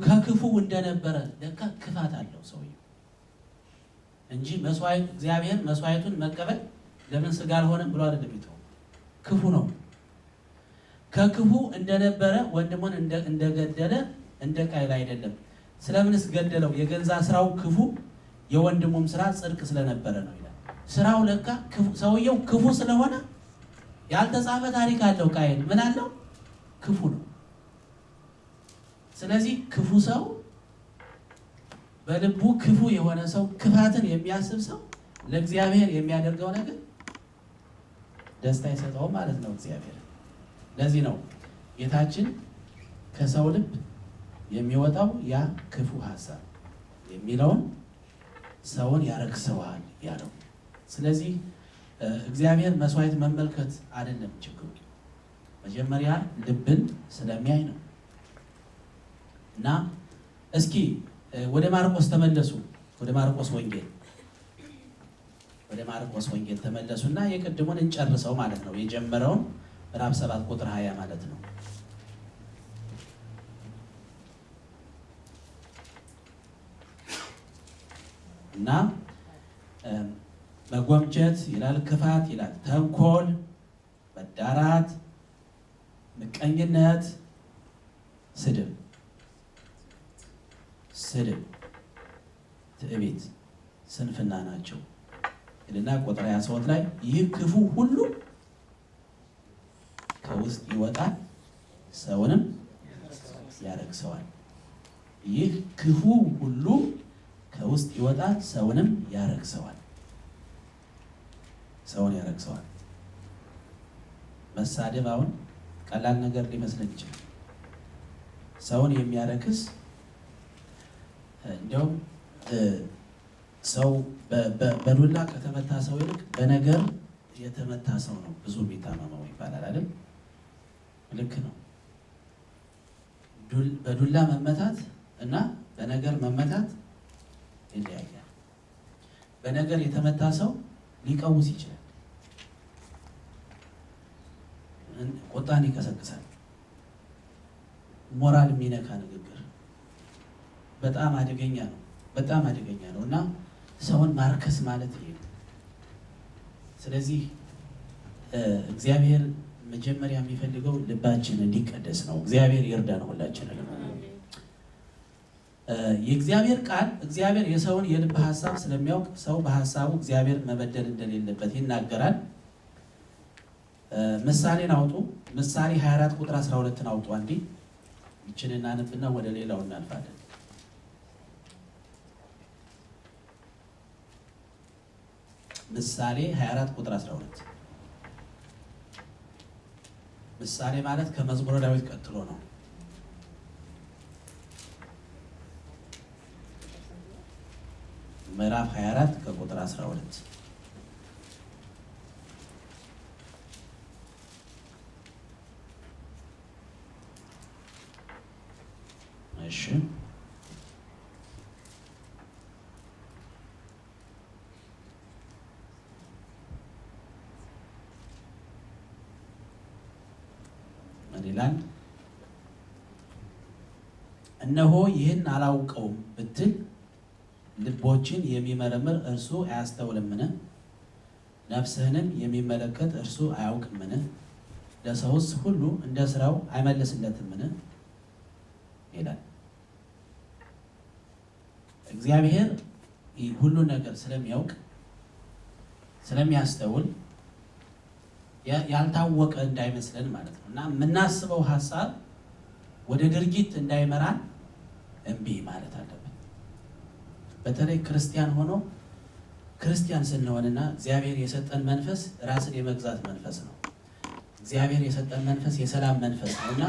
ከክፉ እንደነበረ ለካ ክፋት አለው ሰውየው እንጂ መስዋዕት እግዚአብሔር መስዋዕቱን መቀበል ለምን ስጋ አልሆነም ብሎ አይደለም የተወው። ክፉ ነው። ከክፉ እንደነበረ ወንድሙን እንደገደለ እንደ ቃየል አይደለም። ስለምንስ ገደለው? የገንዛ ስራው ክፉ የወንድሙም ስራ ጽድቅ ስለነበረ ነው ይላል። ስራው ለካ ሰውየው ክፉ ስለሆነ ያልተጻፈ ታሪክ አለው። ቃየል ምን አለው? ክፉ ነው። ስለዚህ ክፉ ሰው በልቡ ክፉ የሆነ ሰው ክፋትን የሚያስብ ሰው ለእግዚአብሔር የሚያደርገው ነገር ደስታ አይሰጠውም ማለት ነው እግዚአብሔር። ለዚህ ነው ጌታችን ከሰው ልብ የሚወጣው ያ ክፉ ሐሳብ የሚለውን ሰውን ያረክሰዋል ያለው። ስለዚህ እግዚአብሔር መስዋዕት መመልከት አይደለም ችግሩ፣ መጀመሪያ ልብን ስለሚያይ ነው። እና እስኪ ወደ ማርቆስ ተመለሱ። ወደ ማርቆስ ወንጌል ተመለሱና የቅድሙን እንጨርሰው ማለት ነው። የጀመረውን ምዕራፍ 7 ቁጥር 20 ማለት ነው። እና መጎምጀት ይላል፣ ክፋት ይላል፣ ተንኮል፣ መዳራት፣ ምቀኝነት፣ ስድብ፣ ትዕቢት፣ ስንፍና ናቸው ይልና ቁጥር 23 ላይ ይህ ክፉ ሁሉ ከውስጥ ይወጣል ሰውንም ያረክሰዋል። ይህ ክፉ ሁሉ ከውስጥ ይወጣል ሰውንም ያረክሰዋል። ሰውን ያረክሰዋል። መሳደብ አሁን ቀላል ነገር ሊመስለን ይችላል። ሰውን የሚያረክስ እንዲያውም ሰው በዱላ ከተመታ ሰው ይልቅ በነገር የተመታ ሰው ነው ብዙ የሚታመመው ይባላል አይደል? ልክ ነው። በዱላ መመታት እና በነገር መመታት ይለያያል። በነገር የተመታ ሰው ሊቀውስ ይችላል፣ ቁጣን ይቀሰቅሳል፣ ሞራል የሚነካ ንግግር በጣም አደገኛ ነው እና ሰውን ማርከስ ማለት ይሄ ነው። ስለዚህ እግዚአብሔር መጀመሪያ የሚፈልገው ልባችን እንዲቀደስ ነው። እግዚአብሔር ይርዳን ሁላችንን። የእግዚአብሔር ቃል እግዚአብሔር የሰውን የልብ ሐሳብ ስለሚያውቅ ሰው በሐሳቡ እግዚአብሔር መበደል እንደሌለበት ይናገራል። ምሳሌን አውጡ። ምሳሌ 24 ቁጥር 12ን አውጡ። አንዴ ይችን እናነብና ወደ ሌላው እናልፋለን። ምሳሌ 24 ቁጥር 12። ምሳሌ ማለት ከመዝሙረ ዳዊት ቀጥሎ ነው። ምዕራፍ 24 ከቁጥር 12። እሺ ይላል፣ እነሆ ይህን አላውቀውም ብትል ልቦችን የሚመረምር እርሱ አያስተውልምን? ነፍስህንም የሚመለከት እርሱ አያውቅምን? ለሰውስ ሁሉ እንደ ስራው አይመልስለትምን? ይላል። እግዚአብሔር ሁሉ ነገር ስለሚያውቅ ስለሚያስተውል ያልታወቀ እንዳይመስለን ማለት ነው እና የምናስበው ሀሳብ ወደ ድርጊት እንዳይመራን እምቢ ማለት አለብን። በተለይ ክርስቲያን ስንሆንና እግዚአብሔር የሰጠን መንፈስ ራስን የመግዛት መንፈስ ነው። እግዚአብሔር የሰጠን መንፈስ የሰላም መንፈስ ነው እና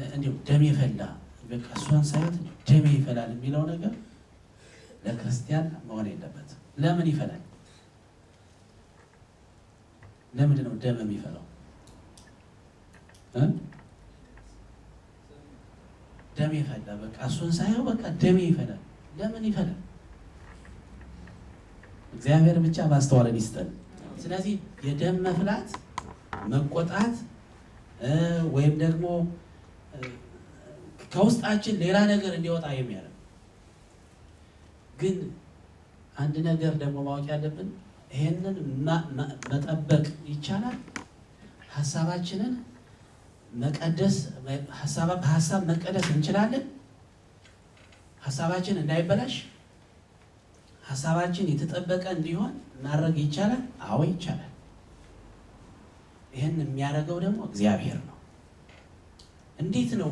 እንዲሁ ደሜ ፈላ በቃ እሷን ሳይት ደሜ ይፈላል የሚለው ነገር ለክርስቲያን መሆን የለበትም። ለምን ይፈላል? ለምንድን ነው ደም የሚፈላው? ደሜ ፈላ በቃ እሱን ሳይው በቃ ደሜ ይፈላል። ለምን ይፈላል? እግዚአብሔር ብቻ ማስተዋልን ይስጠን። ስለዚህ የደም መፍላት መቆጣት ወይም ደግሞ ከውስጣችን ሌላ ነገር እንዲወጣ የሚያደርግ ግን አንድ ነገር ደግሞ ማወቅ ያለብን ይሄንን መጠበቅ ይቻላል። ሀሳባችንን መቀደስ በሀሳብ መቀደስ እንችላለን። ሀሳባችን እንዳይበላሽ ሀሳባችን የተጠበቀ እንዲሆን ማድረግ ይቻላል። አዎ ይቻላል። ይህን የሚያደርገው ደግሞ እግዚአብሔር ነው። እንዴት ነው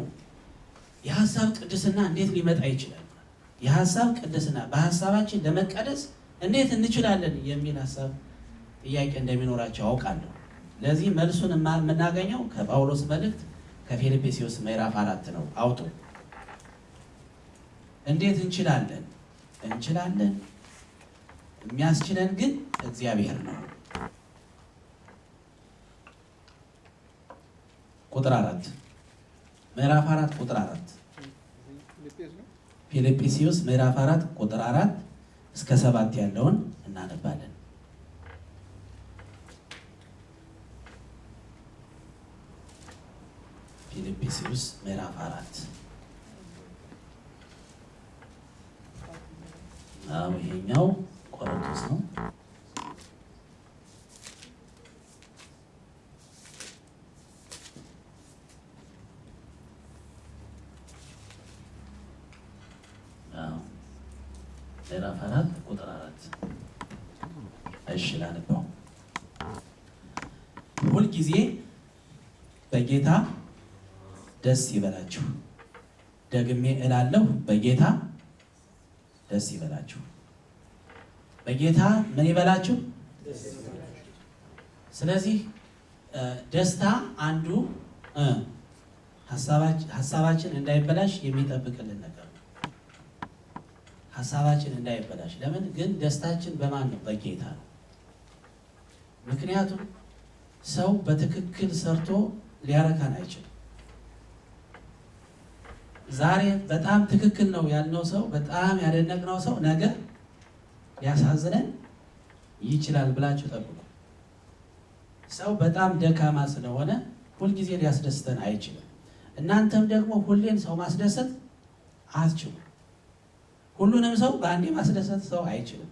የሀሳብ ቅድስና እንዴት ሊመጣ ይችላል? የሀሳብ ቅድስና በሀሳባችን ለመቀደስ እንዴት እንችላለን የሚል ሀሳብ ጥያቄ እንደሚኖራቸው አውቃለሁ። ለዚህ መልሱን የምናገኘው ከጳውሎስ መልእክት ከፊልጵስዩስ ምዕራፍ 4 ነው። አውጡ። እንዴት እንችላለን? የሚያስችለን ግን እግዚአብሔር ነው። ቁጥር 4 ምዕራፍ 4 ቁጥር 4 ፊልጵስዩስ ምዕራፍ 4 ቁጥር 4 እስከ 7 ያለውን እናነባለን። ፊልጵስዩስ ምዕራፍ 4 ይሄኛው ቆሮንቶስ ነው። ምዕራፍ 4 ቁጥር 4 እሺ ላንበው። ሁልጊዜ በጌታ ደስ ይበላችሁ። ደግሜ እላለሁ በጌታ ደስ ይበላችሁ። በጌታ ምን ይበላችሁ? ስለዚህ ደስታ አንዱ ሀሳባችን እንዳይበላሽ የሚጠብቅልን ነገር ነው። ሀሳባችን እንዳይበላሽ። ለምን ግን ደስታችን በማን ነው? በጌታ ነው። ምክንያቱም ሰው በትክክል ሰርቶ ሊያረካን አይችልም። ዛሬ በጣም ትክክል ነው ያልነው ሰው፣ በጣም ያደነቅነው ሰው ነገ ሊያሳዝነን ይችላል ብላችሁ ጠብቁ። ሰው በጣም ደካማ ስለሆነ ሁልጊዜ ሊያስደስተን አይችልም። እናንተም ደግሞ ሁሌን ሰው ማስደሰት አትችሉም። ሁሉንም ሰው በአንዴ ማስደሰት ሰው አይችልም።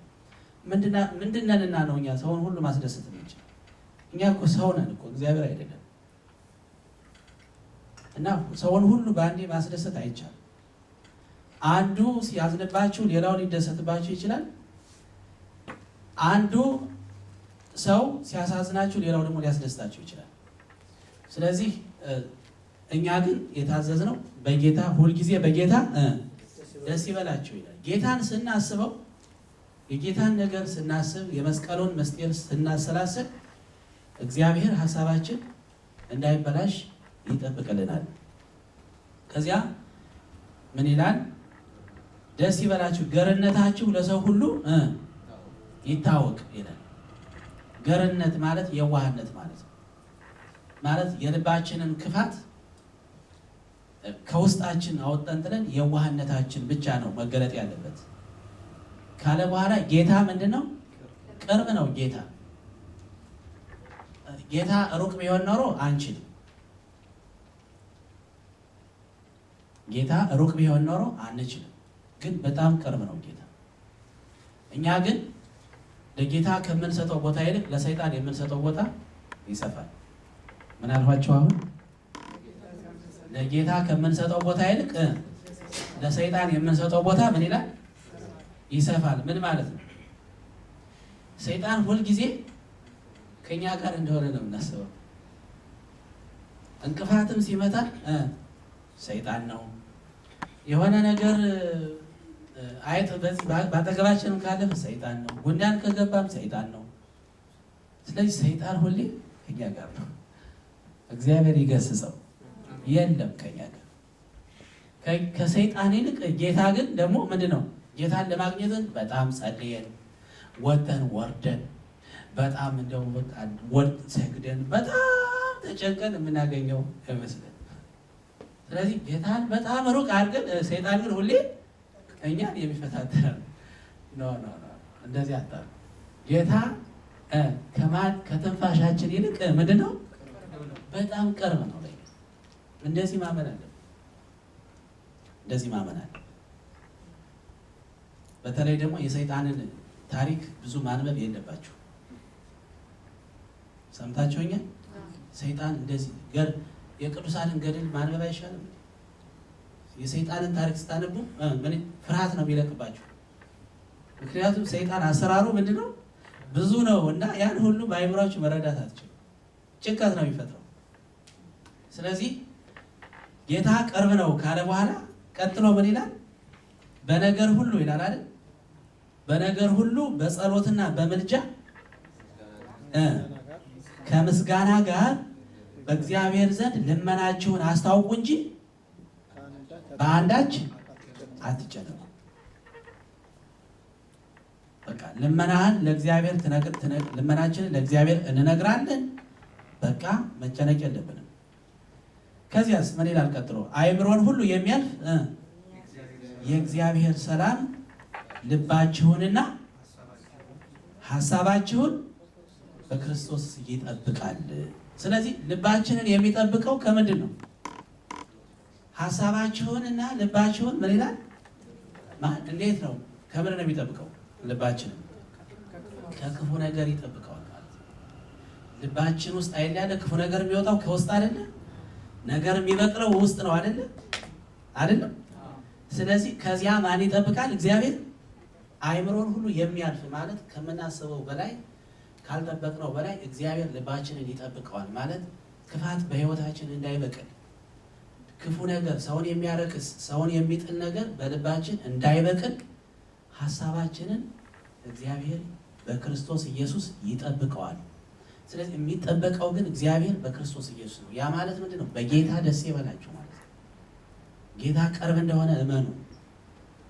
ምንድነንና ነው እኛ ሰውን ሁሉ ማስደሰት እንችል? እኛ እኮ ሰው ነን እኮ እግዚአብሔር አይደለም። እና ሰውን ሁሉ በአንዴ ማስደሰት አይቻልም። አንዱ ሲያዝንባችሁ ሌላው ሊደሰትባችሁ ይችላል። አንዱ ሰው ሲያሳዝናችሁ ሌላው ደግሞ ሊያስደስታችሁ ይችላል። ስለዚህ እኛ ግን የታዘዝነው በጌታ ሁልጊዜ በጌታ ደስ ይበላችሁ ይላል። ጌታን ስናስበው የጌታን ነገር ስናስብ የመስቀሉን ምስጢር ስናሰላስል እግዚአብሔር ሀሳባችን እንዳይበላሽ ይጠብቅልናል። ከዚያ ምን ይላል? ደስ ይበላችሁ ገርነታችሁ ለሰው ሁሉ ይታወቅ ይላል። ገርነት ማለት የዋህነት ማለት ነው። ማለት የልባችንን ክፋት ከውስጣችን አወጣን ጥለን የዋህነታችን ብቻ ነው መገለጥ ያለበት ካለ በኋላ ጌታ ምንድን ነው? ቅርብ ነው። ጌታ ሩቅ ቢሆን ኖሮ አንችልም። ጌታ ሩቅ ቢሆን ኖሮ አንችልም። ግን በጣም ቅርብ ነው ጌታ። እኛ ግን ለጌታ ከምንሰጠው ቦታ ይልቅ ለሰይጣን የምንሰጠው ቦታ ይሰፋል። ምን አልኳቸው? አሁን ለጌታ ከምንሰጠው ቦታ ይልቅ ለሰይጣን የምንሰጠው ቦታ ምን ይላል? ይሰፋል። ምን ማለት ነው? ሰይጣን ሁልጊዜ ከኛ ጋር እንደሆነ ነው የምናስበው። እንቅፋትም ሲመታ ሰይጣን ነው። የሆነ ነገር አይጥ በአጠገባችንም ካለፈ ሰይጣን ነው። ጉንዳን ከገባም ሰይጣን ነው። ስለዚህ ሰይጣን ሁሌ ከኛ ጋር ነው። እግዚአብሔር ይገስጸው። የለም ከኛ ጋር ከሰይጣን ይልቅ ጌታ ግን ደግሞ ምንድን ነው? ጌታን ለማግኘትን በጣም ጸልየን ወጥተን ወርደን በጣም እንደው ሰግደን በጣም ተጨንቀን የምናገኘው አይመስለን። ስለዚህ ጌታን በጣም ሩቅ አድርገን ሰይጣን ግን ሁሌ እኛን የሚፈታተን ነው። እንደዚህ አታ ጌታ ከትንፋሻችን ይልቅ ምንድን ነው? በጣም ቅርብ ነው። እንደዚህ ማመን አለ። እንደዚህ ማመን አለ። በተለይ ደግሞ የሰይጣንን ታሪክ ብዙ ማንበብ የለባችሁ። ሰምታችሁኛል? ሰይጣን እንደዚህ የቅዱሳንን ገድል ማንበብ አይሻልም? የሰይጣንን ታሪክ ስታነቡ ፍርሃት ነው የሚለቅባችሁ። ምክንያቱም ሰይጣን አሰራሩ ምንድነው? ብዙ ነው እና ያን ሁሉ በአይምሯችሁ መረዳት አትችሉ። ጭንቀት ነው የሚፈጥረው። ስለዚህ ጌታ ቅርብ ነው ካለ በኋላ ቀጥሎ ምን ይላል? በነገር ሁሉ ይላል አይደል? በነገር ሁሉ በጸሎትና በምልጃ ከምስጋና ጋር በእግዚአብሔር ዘንድ ልመናችሁን አስታውቁ እንጂ በአንዳች አትጨነቁ። በቃ ልመናህን ለእግዚአብሔር ልመናችንን ለእግዚአብሔር እንነግራለን። በቃ መጨነቅ የለብንም። ከዚያስ ምን ይላል ቀጥሎ? አእምሮን ሁሉ የሚያልፍ የእግዚአብሔር ሰላም ልባችሁንና ሐሳባችሁን በክርስቶስ ይጠብቃል። ስለዚህ ልባችንን የሚጠብቀው ከምንድን ነው? ሐሳባችሁንና ልባችሁን ምን ይላል? እንዴት ነው? ከምን ነው የሚጠብቀው? ልባችንን ከክፉ ነገር ይጠብቀዋል ማለት ነው። ልባችን ውስጥ አይደል ያለ ክፉ ነገር የሚወጣው ከውስጥ አይደለ? ነገር የሚበቅለው ውስጥ ነው አይደለ? አይደለም? ስለዚህ ከዚያ ማን ይጠብቃል? እግዚአብሔር። አእምሮን ሁሉ የሚያልፍ ማለት ከምናስበው በላይ ካልጠበቅነው በላይ እግዚአብሔር ልባችንን ይጠብቀዋል ማለት ክፋት በሕይወታችን እንዳይበቅል፣ ክፉ ነገር፣ ሰውን የሚያረክስ ሰውን የሚጥል ነገር በልባችን እንዳይበቅል ሐሳባችንን እግዚአብሔር በክርስቶስ ኢየሱስ ይጠብቀዋል። ስለዚህ የሚጠበቀው ግን እግዚአብሔር በክርስቶስ ኢየሱስ ነው። ያ ማለት ምንድን ነው? በጌታ ደስ ይበላችሁ ማለት ነው። ጌታ ቅርብ እንደሆነ እመኑ።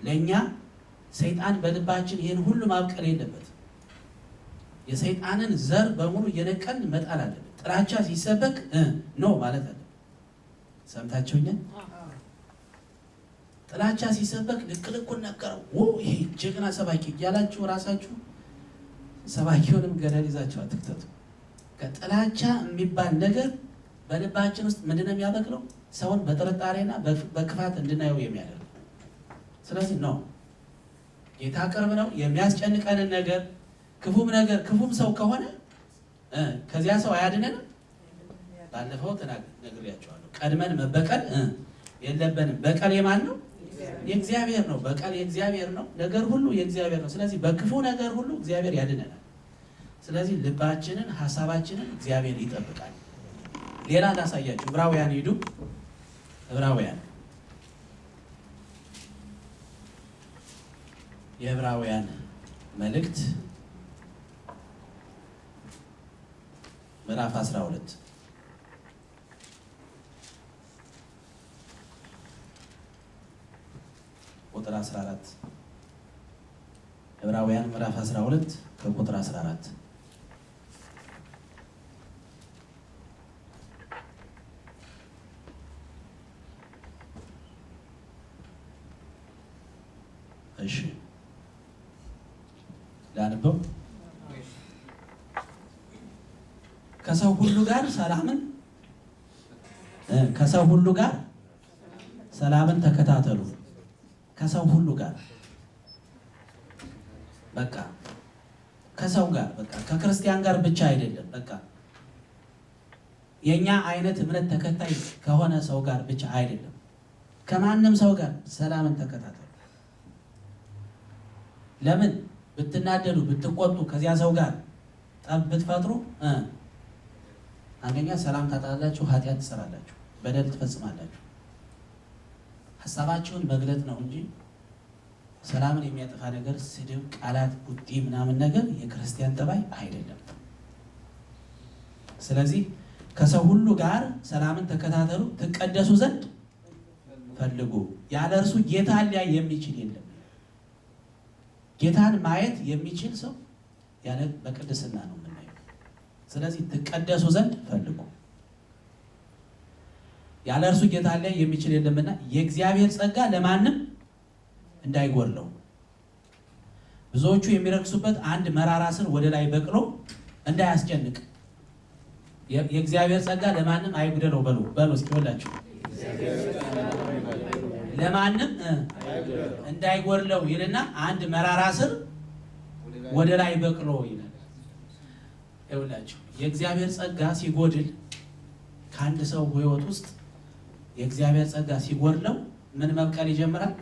ለእኛ ሰይጣን በልባችን ይህን ሁሉ ማብቀል የለበትም። የሰይጣንን ዘር በሙሉ እየነቀልን መጣል አለብን። ጥላቻ ሲሰበክ ኖ ማለት አለ። ሰምታችሁኛል? ጥላቻ ሲሰበክ ልክ ልኩን ነገረው ይሄ ጀግና ሰባኪ እያላችሁ ራሳችሁ ሰባኪውንም ገደል ይዛችሁ አትክተቱ። ከጥላቻ የሚባል ነገር በልባችን ውስጥ ምንድን ነው የሚያበቅለው? ሰውን በጥርጣሬና በክፋት እንድናየው የሚያደርግ። ስለዚህ ነው ጌታ ቅርብ ነው። የሚያስጨንቀንን ነገር ክፉም ሰው ከሆነ ከዚያ ሰው አያድነንም። ባለፈው ነግሬያቸዋለሁ። ቀድመን መበቀል የለብንም። በቀል የማን ነው? የእግዚአብሔር ነው። በቀል የእግዚአብሔር ነው። ነገር ሁሉ የእግዚአብሔር ነው። ስለዚህ በክፉ ነገር ሁሉ እግዚአብሔር ያድነናል። ስለዚህ ልባችንን፣ ሐሳባችንን እግዚአብሔር ይጠብቃል። ሌላ ላሳያችሁ። ዕብራውያን ሂዱ። ዕብራውያን የዕብራውያን መልእክት ምዕራፍ 12 ቁጥር 14 ዕብራውያን ምዕራፍ 12 ከቁጥር 14 እሺ ላንበው። ከሰው ሁሉ ጋር ሰላምን ተከታተሉ። ከሰው ሁሉ ጋር በቃ ከሰው ጋር በቃ ከክርስቲያን ጋር ብቻ አይደለም። በቃ የኛ አይነት እምነት ተከታይ ከሆነ ሰው ጋር ብቻ አይደለም፣ ከማንም ሰው ጋር ሰላምን ተከታተሉ። ለምን ብትናደዱ ብትቆጡ ከዚያ ሰው ጋር ጠብ ብትፈጥሩ አንደኛ ሰላም ታጣላችሁ፣ ኃጢአት ትሰራላችሁ፣ በደል ትፈጽማላችሁ። ሐሳባችሁን መግለጥ ነው እንጂ ሰላምን የሚያጠፋ ነገር ስድብ፣ ቃላት፣ ቡጢ ምናምን ነገር የክርስቲያን ጠባይ አይደለም። ስለዚህ ከሰው ሁሉ ጋር ሰላምን ተከታተሉ፣ ትቀደሱ ዘንድ ፈልጉ። ያለ እርሱ ጌታን ሊያይ የሚችል የለም። ጌታን ማየት የሚችል ሰው ያለ በቅድስና ነው የምናየው። ስለዚህ ትቀደሱ ዘንድ ፈልጉ። ያለ እርሱ ጌታን ሊያይ የሚችል የለምና የእግዚአብሔር ጸጋ ለማንም እንዳይጎድለው ብዙዎቹ የሚረክሱበት አንድ መራራ ስር ወደ ላይ በቅሎ እንዳያስጨንቅ የእግዚአብሔር ጸጋ ለማንም አይጉደለው በሉ እስኪ ሁላችሁ ለማንም እንዳይጎድለው ይልና አንድ መራራ ስር ወደ ላይ በቅሎ ይላል። ይኸውላችሁ የእግዚአብሔር ጸጋ ሲጎድል ከአንድ ሰው ሕይወት ውስጥ የእግዚአብሔር ጸጋ ሲጎድለው ምን መብቀል ይጀምራል?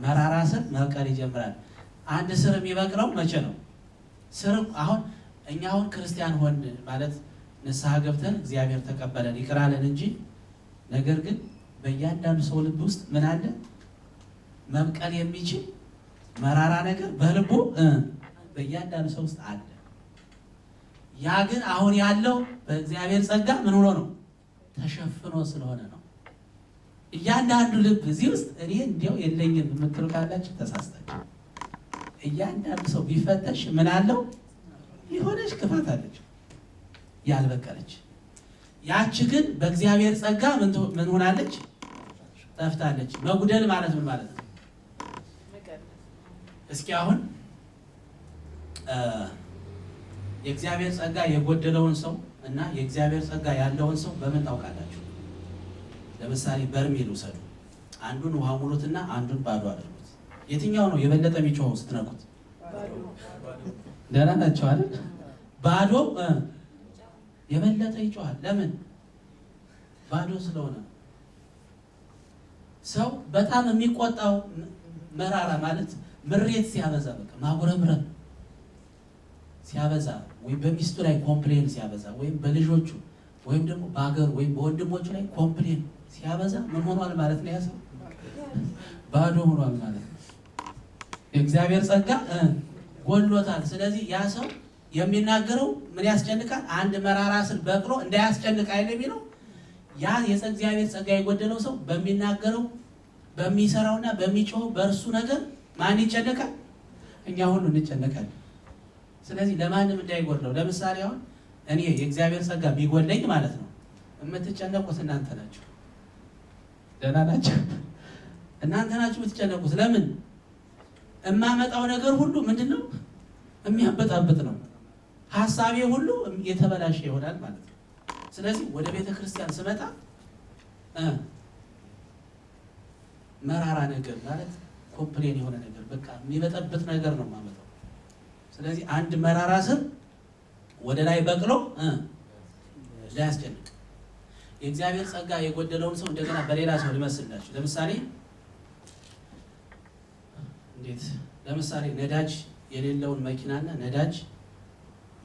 መራራ ስር መብቀል ይጀምራል። አንድ ስር የሚበቅለው መቼ ነው? ስር እኛ አሁን ክርስቲያን ሆን ማለት ንስሐ ገብተን እግዚአብሔር ተቀበለን ይቅር አለን እንጂ ነገር ግን በእያንዳንዱ ሰው ልብ ውስጥ ምን አለ? መብቀል የሚችል መራራ ነገር በልቡ በእያንዳንዱ ሰው ውስጥ አለ። ያ ግን አሁን ያለው በእግዚአብሔር ጸጋ ምን ሆኖ ነው? ተሸፍኖ ስለሆነ ነው። እያንዳንዱ ልብ እዚህ ውስጥ እኔ እንዲያው የለኝም የምትሉ ካላችሁ ተሳስታችሁ። እያንዳንዱ ሰው ቢፈተሽ ምን አለው? የሆነች ክፋት አለች ያልበቀለች። ያቺ ግን በእግዚአብሔር ጸጋ ምን ሆናለች? ጠፍታለች። መጉደል ማለት ምን ማለት ነው? እስኪ አሁን የእግዚአብሔር ጸጋ የጎደለውን ሰው እና የእግዚአብሔር ጸጋ ያለውን ሰው በምን ታውቃላችሁ? ለምሳሌ በርሜል ውሰዱ። አንዱን ውሃ ሙሉትና አንዱን ባዶ አድርጉት። የትኛው ነው የበለጠ የሚጮኸው ስትነኩት? ደህና ናቸው አይደል? ባዶ የበለጠ ይጮሃል። ለምን? ባዶ ስለሆነ። ሰው በጣም የሚቆጣው መራራ ማለት ምሬት ሲያበዛ፣ በቃ ማጉረምረም ሲያበዛ፣ ወይም በሚስቱ ላይ ኮምፕሌን ሲያበዛ፣ ወይም በልጆቹ ወይም ደግሞ በሀገር ወይም በወንድሞቹ ላይ ኮምፕሌን ሲያበዛ ምን ሆኗል ማለት ነው? ያ ሰው ባዶ ሆኗል ማለት ነው። የእግዚአብሔር ጸጋ ጎድሎታል። ስለዚህ ያ ሰው የሚናገረው ምን ያስጨንቃል? አንድ መራራ ስር በቅሎ እንዳያስጨንቅ አይደል የሚለው። ያ የእግዚአብሔር ጸጋ የጎደለው ሰው በሚናገረው በሚሰራውና በሚጮኸው በእርሱ ነገር ማን ይጨነቃል? እኛ ሁሉ እንጨነቃለን። ስለዚህ ለማንም እንዳይጎድለው። ለምሳሌ አሁን እኔ የእግዚአብሔር ጸጋ ቢጎለኝ ማለት ነው የምትጨነቁት እናንተ ናችሁ። ደህና ናችሁ? እናንተ ናችሁ የምትጨነቁት። ለምን? የማመጣው ነገር ሁሉ ምንድን ነው? የሚያበጣብጥ ነው። ሀሳቤ ሁሉ የተበላሸ ይሆናል ማለት ነው። ስለዚህ ወደ ቤተ ክርስቲያን ስመጣ መራራ ነገር ማለት ኮምፕሌን የሆነ ነገር በቃ የሚበጠብጥ ነገር ነው የማመጣው። ስለዚህ አንድ መራራ ስር ወደ ላይ በቅሎ ሊያስጨንቅ። የእግዚአብሔር ጸጋ የጎደለውን ሰው እንደገና በሌላ ሰው ሊመስላችሁ። ለምሳሌ እንዴት? ለምሳሌ ነዳጅ የሌለውን መኪናና ነዳጅ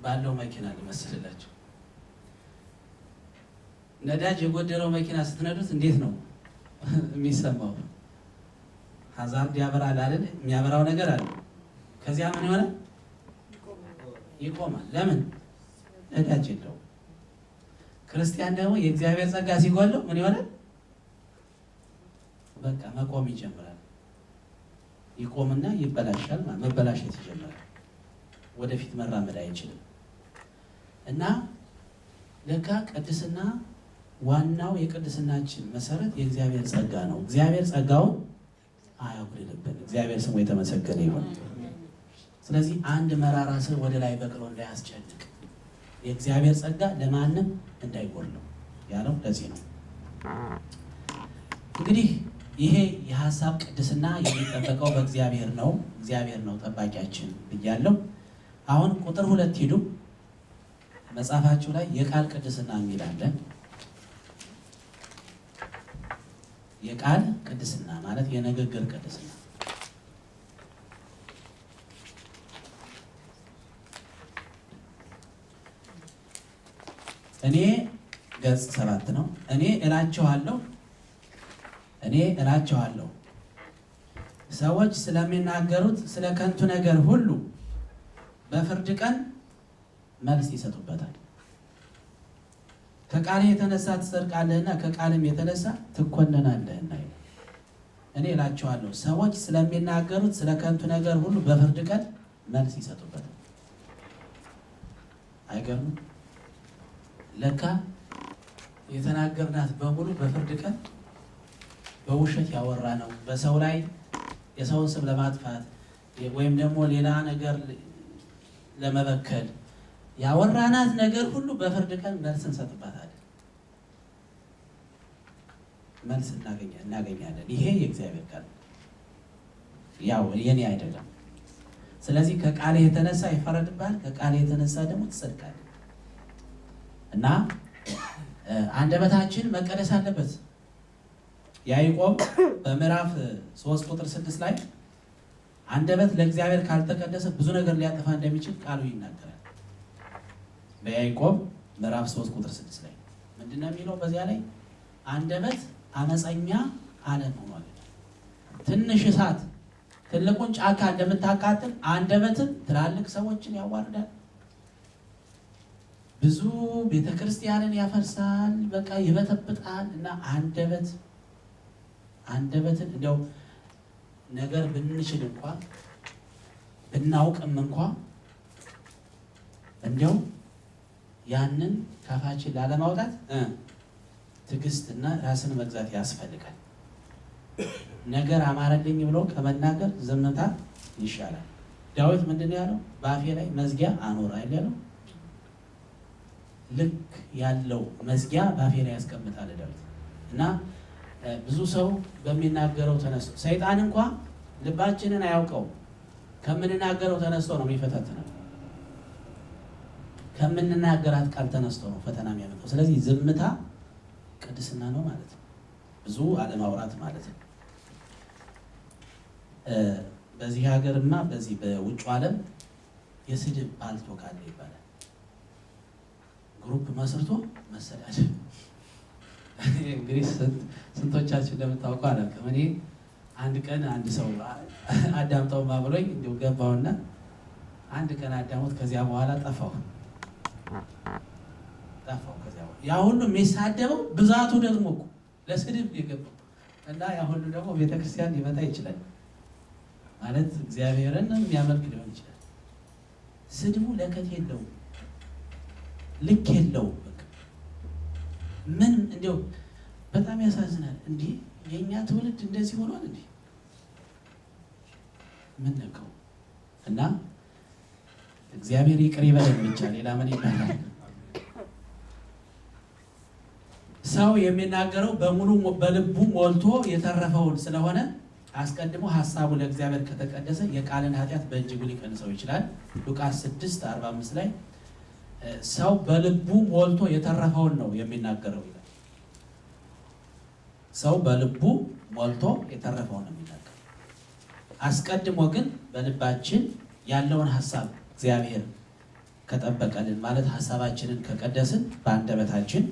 ባለው መኪና ሊመስልላችሁ። ነዳጅ የጎደለው መኪና ስትነዱት እንዴት ነው የሚሰማው? ሀዛርድ ያበራል አይደል? የሚያበራው ነገር አለ። ከዚያ ምን ይሆናል? ይቆማል። ለምን? ነዳጅ የለውም። ክርስቲያን ደግሞ የእግዚአብሔር ጸጋ ሲጎለው ምን ይሆናል? በቃ መቆም ይጀምራል። ይቆምና ይበላሻል። መበላሸት ይጀምራል። ወደፊት መራመድ አይችልም። እና ለካ ቅድስና ዋናው የቅድስናችን መሰረት የእግዚአብሔር ጸጋ ነው። እግዚአብሔር ጸጋውን አያጉድልብን። እግዚአብሔር ስሙ የተመሰገነ ይሁን። ስለዚህ አንድ መራራ ስር ወደ ላይ በቅሎ እንዳያስጨንቅ የእግዚአብሔር ጸጋ ለማንም እንዳይጎድለው ያለው ለዚህ ነው። እንግዲህ ይሄ የሀሳብ ቅድስና የሚጠበቀው በእግዚአብሔር ነው። እግዚአብሔር ነው ጠባቂያችን ብያለሁ። አሁን ቁጥር 2 ሂዱ። መጽሐፋችሁ ላይ የቃል ቅድስና የሚል አለ። የቃል ቅድስና ማለት የንግግር ቅድስና። እኔ ገጽ 7 ነው። እኔ እላችኋለሁ ሰዎች ስለሚናገሩት ስለ ከንቱ ነገር ሁሉ በፍርድ ቀን መልስ ይሰጡበታል። ከቃል የተነሳ ትጸድቃለህና ከቃልም የተነሳ ትኮነናለህና። እኔ እላችኋለሁ ሰዎች ስለሚናገሩት ስለ ከንቱ ነገር ሁሉ በፍርድ ቀን መልስ ይሰጡበታል። አይገርምም? ለካ የተናገርናት በሙሉ በፍርድ ቀን በውሸት ያወራ ነው። በሰው ላይ የሰውን ስም ለማጥፋት ወይም ደግሞ ሌላ ነገር ለመበከል ያወራናት ነገር ሁሉ በፍርድ ቀን መልስ እንሰጥባታለን። መልስ እናገኛለን። ይሄ የእግዚአብሔር ቃል ያው የኔ አይደለም። ስለዚህ ከቃል የተነሳ ይፈረድብሃል፣ ከቃል የተነሳ ደግሞ ትጸድቃለህ። እና አንደበታችን መቀደስ አለበት። ያዕቆብ በምዕራፍ 3 ቁጥር 6 ላይ አንደበት ለእግዚአብሔር ካልተቀደሰ ብዙ ነገር ሊያጠፋ እንደሚችል ቃሉ ይናገራል። በያዕቆብ ምዕራፍ 3 ቁጥር 6 ላይ ምንድነው የሚለው? በዚያ ላይ አንደበት አመፀኛ ዓለም ሆኗል። ትንሽ እሳት ትልቁን ጫካ እንደምታቃጥል አንደበትን ትላልቅ ሰዎችን ያዋርዳል። ብዙ ቤተክርስቲያንን ያፈርሳል፣ በቃ ይበጠብጣል። እና አንደበትን እንደው ነገር ብንችል እንኳን ብናውቅም እንኳ እንዲያው ያንን ካፋችን ላለማውጣት ትዕግስትና ራስን መግዛት ያስፈልጋል። ነገር አማረልኝ ብሎ ከመናገር ዝምታ ይሻላል። ዳዊት ምንድን ያለው? በአፌ ላይ መዝጊያ አኖር አይደል ያለው? ልክ ያለው መዝጊያ በአፌ ላይ ያስቀምጣል ዳዊት። እና ብዙ ሰው በሚናገረው ተነስቶ ሰይጣን እንኳ ልባችንን አያውቀው ከምንናገረው ተነስቶ ነው የሚፈታተነው። ከምንናገራት ቃል ተነስቶ ነው ፈተና የሚያመጣው። ስለዚህ ዝምታ ቅድስና ነው ማለት ነው። ብዙ አለማውራት ማለት ነው። በዚህ ሀገርማ በዚህ በውጭ ዓለም የስድብ ባልቶ ካለ ይባላል። ግሩፕ መስርቶ መሰዳደብ። እንግዲህ ስንቶቻችን እንደምታውቁ አላውቅም። እኔ አንድ ቀን አንድ ሰው አዳምጠው ብሎኝ እንዲሁ ገባውና አንድ ቀን አዳሙት። ከዚያ በኋላ ጠፋው። ከዚያ በኋላ ያ ሁሉ የሚሳደበው ብዛቱ ደግሞ እኮ ለስድብ የገባው እና ያ ሁሉ ደግሞ ቤተክርስቲያን ሊመጣ ይችላል ማለት እግዚአብሔርን የሚያመልክ ሊሆን ይችላል። ስድቡ ለከት የለውም፣ ልክ የለውም። በቃ ምን እንዲያው በጣም ያሳዝናል። እንዲህ የእኛ ትውልድ እንደዚህ ሆኗል። እንዲህ ምን ነካው? እና እግዚአብሔር ይቅር ይበለን ብቻ ሌላ ምን ይባላል? ሰው የሚናገረው በሙሉ በልቡ ሞልቶ የተረፈውን ስለሆነ አስቀድሞ ሀሳቡ ለእግዚአብሔር ከተቀደሰ የቃልን ኃጢአት በእጅጉ ሊቀንሰው ይችላል። ሉቃስ 6:45 ላይ ሰው በልቡ ሞልቶ የተረፈውን ነው የሚናገረው ይላል። ሰው በልቡ ሞልቶ የተረፈውን ነው የሚናገረው። አስቀድሞ ግን በልባችን ያለውን ሀሳብ እግዚአብሔር ከጠበቀልን ማለት ሀሳባችንን ከቀደስን በአንደበታችን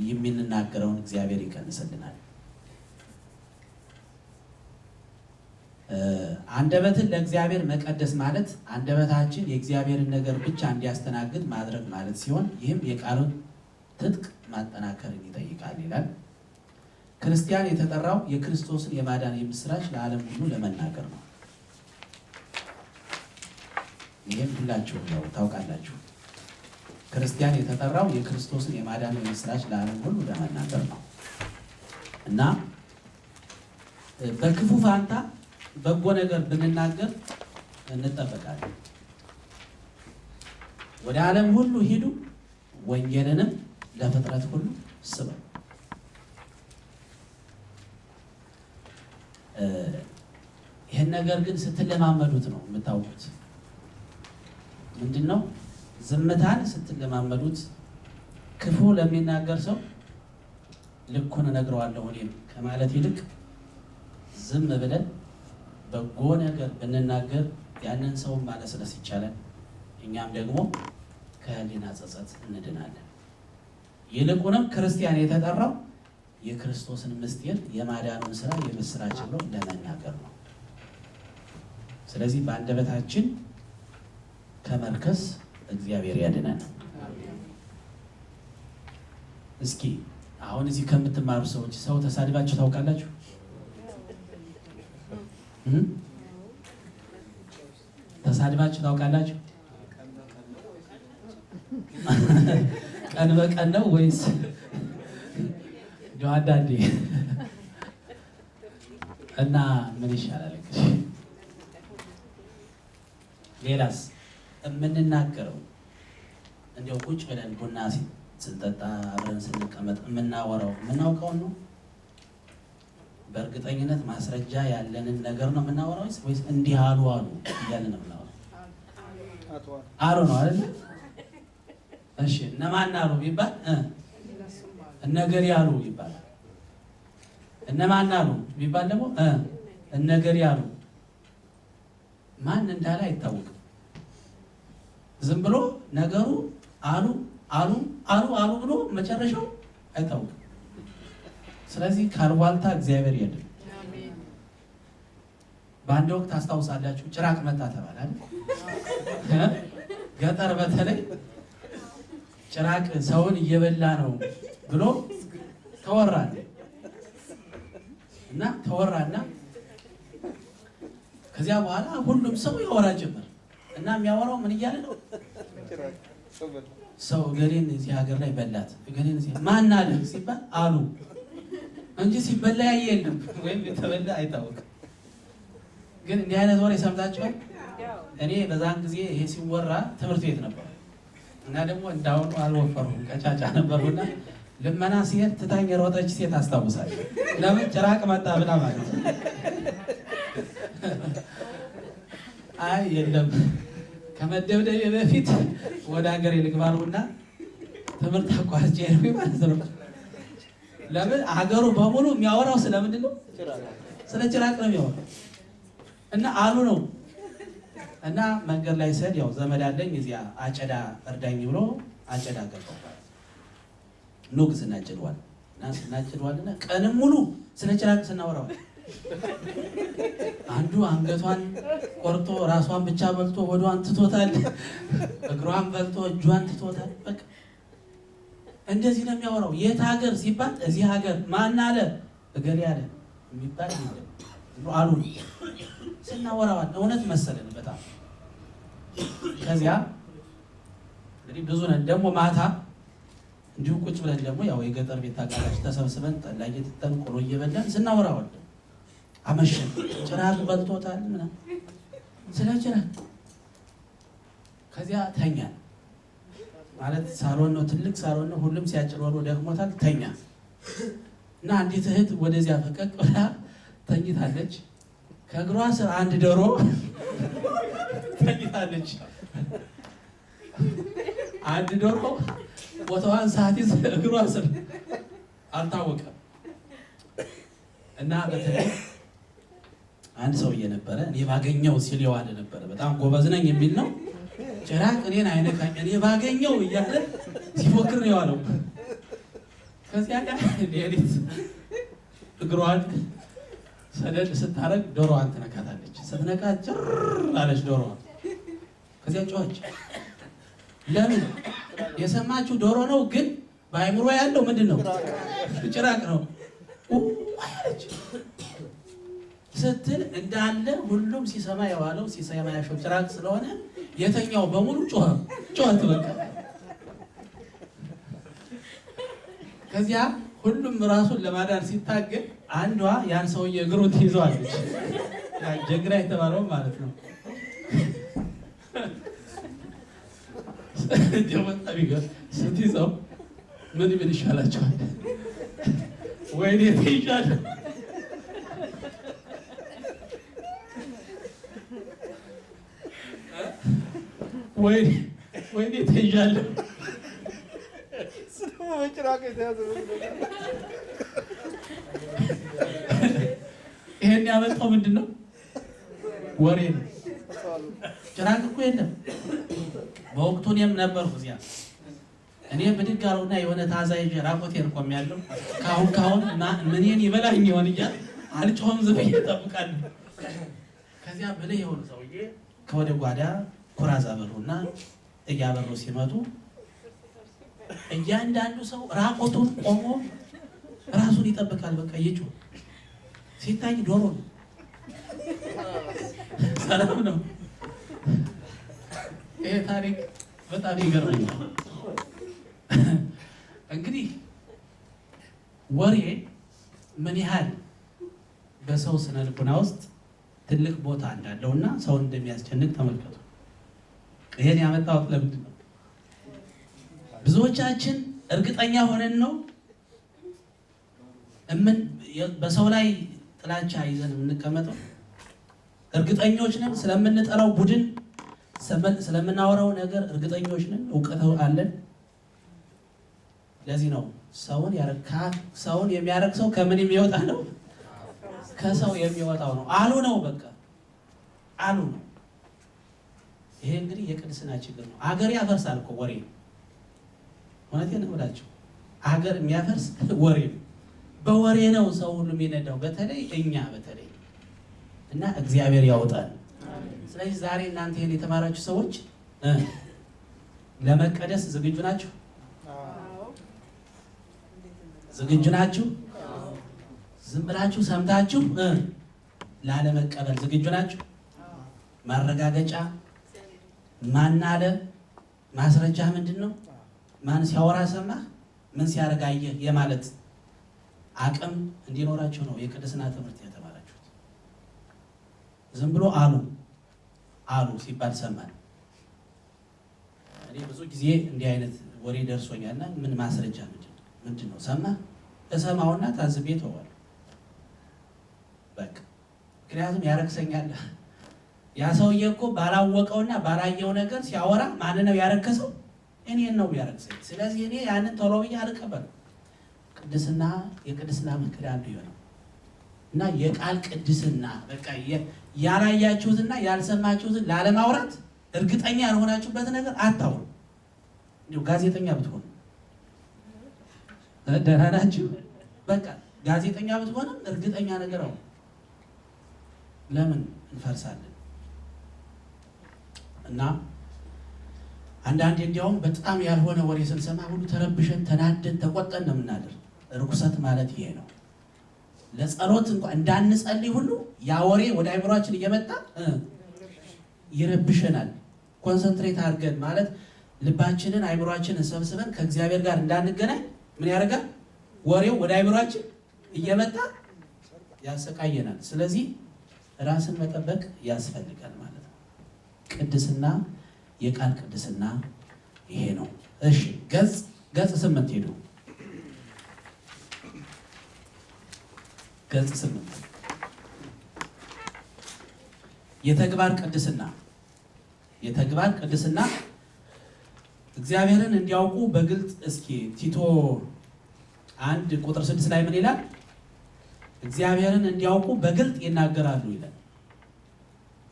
የምንናገረውን እግዚአብሔር ይቀንስልናል። አንደበትን ለእግዚአብሔር መቀደስ ማለት አንደበታችን የእግዚአብሔርን ነገር ብቻ እንዲያስተናግድ ማድረግ ማለት ሲሆን ይህም የቃሉን ትጥቅ ማጠናከርን ይጠይቃል ይላል። ክርስቲያን የተጠራው የክርስቶስን የማዳን የምስራች ለዓለም ሁሉ ለመናገር ነው። ይህም ሁላችሁ ነው ታውቃላችሁ። ክርስቲያን የተጠራው የክርስቶስን የማዳን የምስራች ለዓለም ሁሉ ለመናገር ነው እና በክፉ ፋንታ በጎ ነገር ብንናገር እንጠበቃለን። ወደ ዓለም ሁሉ ሂዱ፣ ወንጌልንም ለፍጥረት ሁሉ ስበኩ። ይህን ነገር ግን ስትለማመዱት ነው የምታውቁት። ምንድን ነው? ዝምታን ስትለማመዱት ክፉ ለሚናገር ሰው ልኩን እነግረዋለሁ እኔም ከማለት ይልቅ ዝም ብለን በጎ ነገር ብንናገር ያንን ሰው ማለስለስ ይቻላል። እኛም ደግሞ ከህሊና ጸጸት እንድናለን። ይልቁንም ክርስቲያን የተጠራው የክርስቶስን ምስጢር የማዳኑን ስራ የምስራች ብሎ ለመናገር ነው። ስለዚህ በአንደበታችን ከመርከስ እግዚአብሔር ያድነን። እስኪ አሁን እዚህ ከምትማሩ ሰዎች ሰው ተሳድባችሁ ታውቃላችሁ? ተሳድባችሁ ታውቃላችሁ? ቀን በቀን ነው ወይስ አንዳንዴ? እና ምን ይሻላል እንግዲህ? ሌላስ የምንናገረው እንዲያው ቁጭ ብለን ቡና ስንጠጣ አብረን ስንቀመጥ የምናወራው የምናውቀውን ነው? በእርግጠኝነት ማስረጃ ያለንን ነገር ነው የምናወራው ወይስ እንዲህ አሉ እያልን ነው የምናወራው? አሉ ነው አይደል? እሺ እነማን አሉ ቢባል እነገር ያሉ ይባላል። እነማን አሉ ቢባል ደግሞ እነገር ያሉ። ማን እንዳለ አይታወቅም። ዝም ብሎ ነገሩ አሉ አሉ አሉ አሉ ብሎ መጨረሻው አይታወቅም። ስለዚህ ካልዋልታ እግዚአብሔር የለም። በአንድ ወቅት አስታውሳላችሁ ጭራቅ መጣ ተባለ አይደል? ገጠር በተለይ ጭራቅ ሰውን እየበላ ነው ብሎ ተወራና ከዚያ በኋላ ሁሉም ሰው ያወራ ጀመር እና የሚያወራው ምን እያለ ነው? ሰው እገሌን እዚህ ሀገር ላይ በላት እገሌን እዚህ ማን አለ ሲባል አሉ እንጂ ሲበላ የለም ወይም የተበላ አይታወቅም። ግን እንዲህ አይነት ወሬ ሰምታችኋል? እኔ በዛን ጊዜ ይሄ ሲወራ ትምህርት ቤት ነበር እና ደግሞ እንዳሁኑ አልወፈሩም ቀጫጫ ነበሩና ልመና ሲሄድ ትታኝ የሮጠች ሴት አስታውሳለሁ። ለምን ጭራቅ መጣ ብላ ማለት ነው። አይ የለም ከመደብደቤ በፊት ወደ ሀገሬ ልግባሉና ትምህርት አቋርጬ ነው ማለት ነው። ለምን ሀገሩ በሙሉ የሚያወራው ስለምንድን ነው? ስለ ጭራቅ ነው የሚያወራው እና አሉ ነው እና መንገድ ላይ ሰድ ያው ዘመድ አለኝ እዚያ አጨዳ እርዳኝ ብሎ አጨዳ ገባው። ኑግ ስናጭደዋል እና ስናጭደዋልና ቀንም ሙሉ ስለ ጭራቅ ስናወራው አንዱ አንገቷን ቆርጦ ራሷን ብቻ በልቶ ወዷን ትቶታል፣ እግሯን በልቶ እጇን ትቶታል። በቃ እንደዚህ ነው የሚያወራው። የት ሀገር ሲባል እዚህ ሀገር ማን አለ እገሌ አለ የሚባል አሉ ስናወራዋል። እውነት መሰለን በጣም። ከዚያ እንግዲህ ብዙ ነን ደግሞ ማታ እንዲሁ ቁጭ ብለን ደግሞ ያው የገጠር ቤት ታውቃላችሁ ተሰብስበን ጠላ እየጠጣን ቆሎ እየበላን ስናወራዋል። አመሸን ጭራቅ በልቶታል ምናምን ስለ ጭራቅ። ከዚያ ተኛ ማለት ሳሎን ነው፣ ትልቅ ሳሎን ነው። ሁሉም ሲያጭር ወሮ ደክሞታል ተኛ እና አንዲት እህት ወደዚያ ፈቀቅ ብላ ተኝታለች። ከእግሯ ስር አንድ ዶሮ ተኝታለች። አንድ ዶሮ ቦታዋን ሳትይዝ እግሯ ስር አልታወቀም። እና በተለይ አንድ ሰውዬ ነበረ እኔ ባገኘው ሲል የዋለ ነበረ። በጣም ጎበዝ ነኝ የሚል ነው። ጭራቅ እኔን አይነካኝ እኔ ባገኘው እያለ ሲፎክር ነው የዋለው። ከዚያ ጋር ሌሊት እግሯን ሰደድ ስታረግ ዶሮዋን ትነካታለች። ስትነካ ጭር አለች ዶሮዋ። ከዚያ ጮኸች። ለምን? የሰማችው ዶሮ ነው፣ ግን በአይምሮ ያለው ምንድን ነው? ጭራቅ ነው አለች ስትል እንዳለ ሁሉም ሲሰማ የዋለው ሲሰማ ያሸው ጭራቅ ስለሆነ የተኛው በሙሉ ጮኸት በቃ። ከዚያ ሁሉም ራሱን ለማዳን ሲታገል አንዷ ያን ሰውዬ እግሩን ትይዘዋለች። ጀግና የተባለው ማለት ነው። ስትይዘው ምን ይሻላቸዋል? ወይኔ ትይዣለሁ ወይኔ ትይዣለሁ። ይሄን ያመጣው ምንድን ነው? ወሬ ነው። ጭራቅ እኮ የለም በወቅቱ። እኔም ነበርኩ እዚያ። እኔ ብድግ አለውና የሆነ ታዛ ይዤ ራቆቴን ቆሜያለሁ። ካሁን ምንን ይበላኝ ይሆን እያልኩ አልጮህም፣ ዝም ብዬ እጠብቃለሁ። ከዚያ ብልህ የሆኑ ሰውዬ ከወደ ጓዳ ኩራዝ አበሩና እያበሩ ሲመጡ እያንዳንዱ ሰው ራቆቱን ቆሞ ራሱን ይጠብቃል። በቃ እየጮህ ሲታይ ዶሮ ነው፣ ሰላም ነው። ይሄ ታሪክ በጣም ይገርመኛል። እንግዲህ ወሬ ምን ያህል በሰው ስነ ልቡና ውስጥ ትልቅ ቦታ እንዳለውና ሰውን እንደሚያስጨንቅ ተመልከቱ። ይሄን ያመጣሁት ለምንድን ነው? ብዙዎቻችን እርግጠኛ ሆነን ነው በሰው ላይ ጥላቻ ይዘን የምንቀመጠው። እርግጠኞች ነን ስለምንጠራው ቡድን፣ ስለምናወራው ነገር እርግጠኞች ነን፣ እውቀት አለን። ለዚህ ነው ሰውን የሚያረግ ሰው ከምን የሚወጣ ነው? ከሰው የሚወጣው ነው። አሉ ነው በቃ አሉ ነው። ይሄ እንግዲህ የቅድስና ችግር ነው። አገር ያፈርሳል እኮ ወሬ። እውነቴን ነው የምላቸው፣ አገር የሚያፈርስ ወሬ ነው። በወሬ ነው ሰው ሁሉ የሚነዳው፣ በተለይ እኛ በተለይ እና እግዚአብሔር ያውጣል። ስለዚህ ዛሬ እናንተ ይሄን የተማራችሁ ሰዎች ለመቀደስ ዝግጁ ናችሁ? ዝግጁ ናችሁ? ዝም ብላችሁ ሰምታችሁ ላለመቀበል ዝግጁ ናችሁ? ማረጋገጫ ማን አለ? ማስረጃ ምንድን ነው? ማን ሲያወራ ሰማህ? ምን ሲያረጋየህ የማለት አቅም እንዲኖራቸው ነው የቅድስና ትምህርት የተማራችሁት። ዝም ብሎ አሉ ሲባል ሰማን። እኔ ብዙ ጊዜ እንዲህ አይነት ወሬ ደርሶኛልና ምን ማስረጃ ምንድን ነው? ሰማህ? እሰማውና ታዝቤ ተዋል። በቃ ምክንያቱም ያረክሰኛል። ያ ሰውዬ እኮ ባላወቀውና ባላየው ነገር ሲያወራ ማን ነው ያረከሰው? እኔን ነው ያረክሰኝ። ስለዚህ እኔ ያንን ቶሎ ብዬ አልቀበልም። ቅድስና የቅድስና ምክር አንዱ ይሆናል እና የቃል ቅድስና በቃ ያላያችሁትና ያልሰማችሁትን ላለማውራት እርግጠኛ ያልሆናችሁበት ነገር አታውሩ። እንዲሁ ጋዜጠኛ ብትሆኑ ደህና ናችሁ። በቃ ጋዜጠኛ ብትሆንም እርግጠኛ ነገር አሁን ለምን እንፈርሳለን? እና አንዳንዴ እንዲያውም በጣም ያልሆነ ወሬ ስንሰማ ሁሉ ተረብሸን ተናደን ተቆጠን ነው የምናደር። ርኩሰት ማለት ይሄ ነው። ለጸሎት እንኳን እንዳንጸልይ ሁሉ ያ ወሬ ወደ አይምሯችን እየመጣ ይረብሸናል። ኮንሰንትሬት አድርገን ማለት ልባችንን አይምሯችንን ሰብስበን ከእግዚአብሔር ጋር እንዳንገናኝ ምን ያደርጋል? ወሬው ወደ አይምሯችን እየመጣ ያሰቃየናል። ስለዚህ ራስን መጠበቅ ያስፈልጋል ማለት ነው። ቅድስና የቃል ቅድስና ይሄ ነው። እሺ ገጽ 8 ሄዱ። ገጽ 8 የተግባር ቅድስና እግዚአብሔርን እንዲያውቁ በግልጥ እስኪ ቲቶ 1:6 ላይ ምን ይላል? እግዚአብሔርን እንዲያውቁ በግልጥ ይናገራሉ ይላል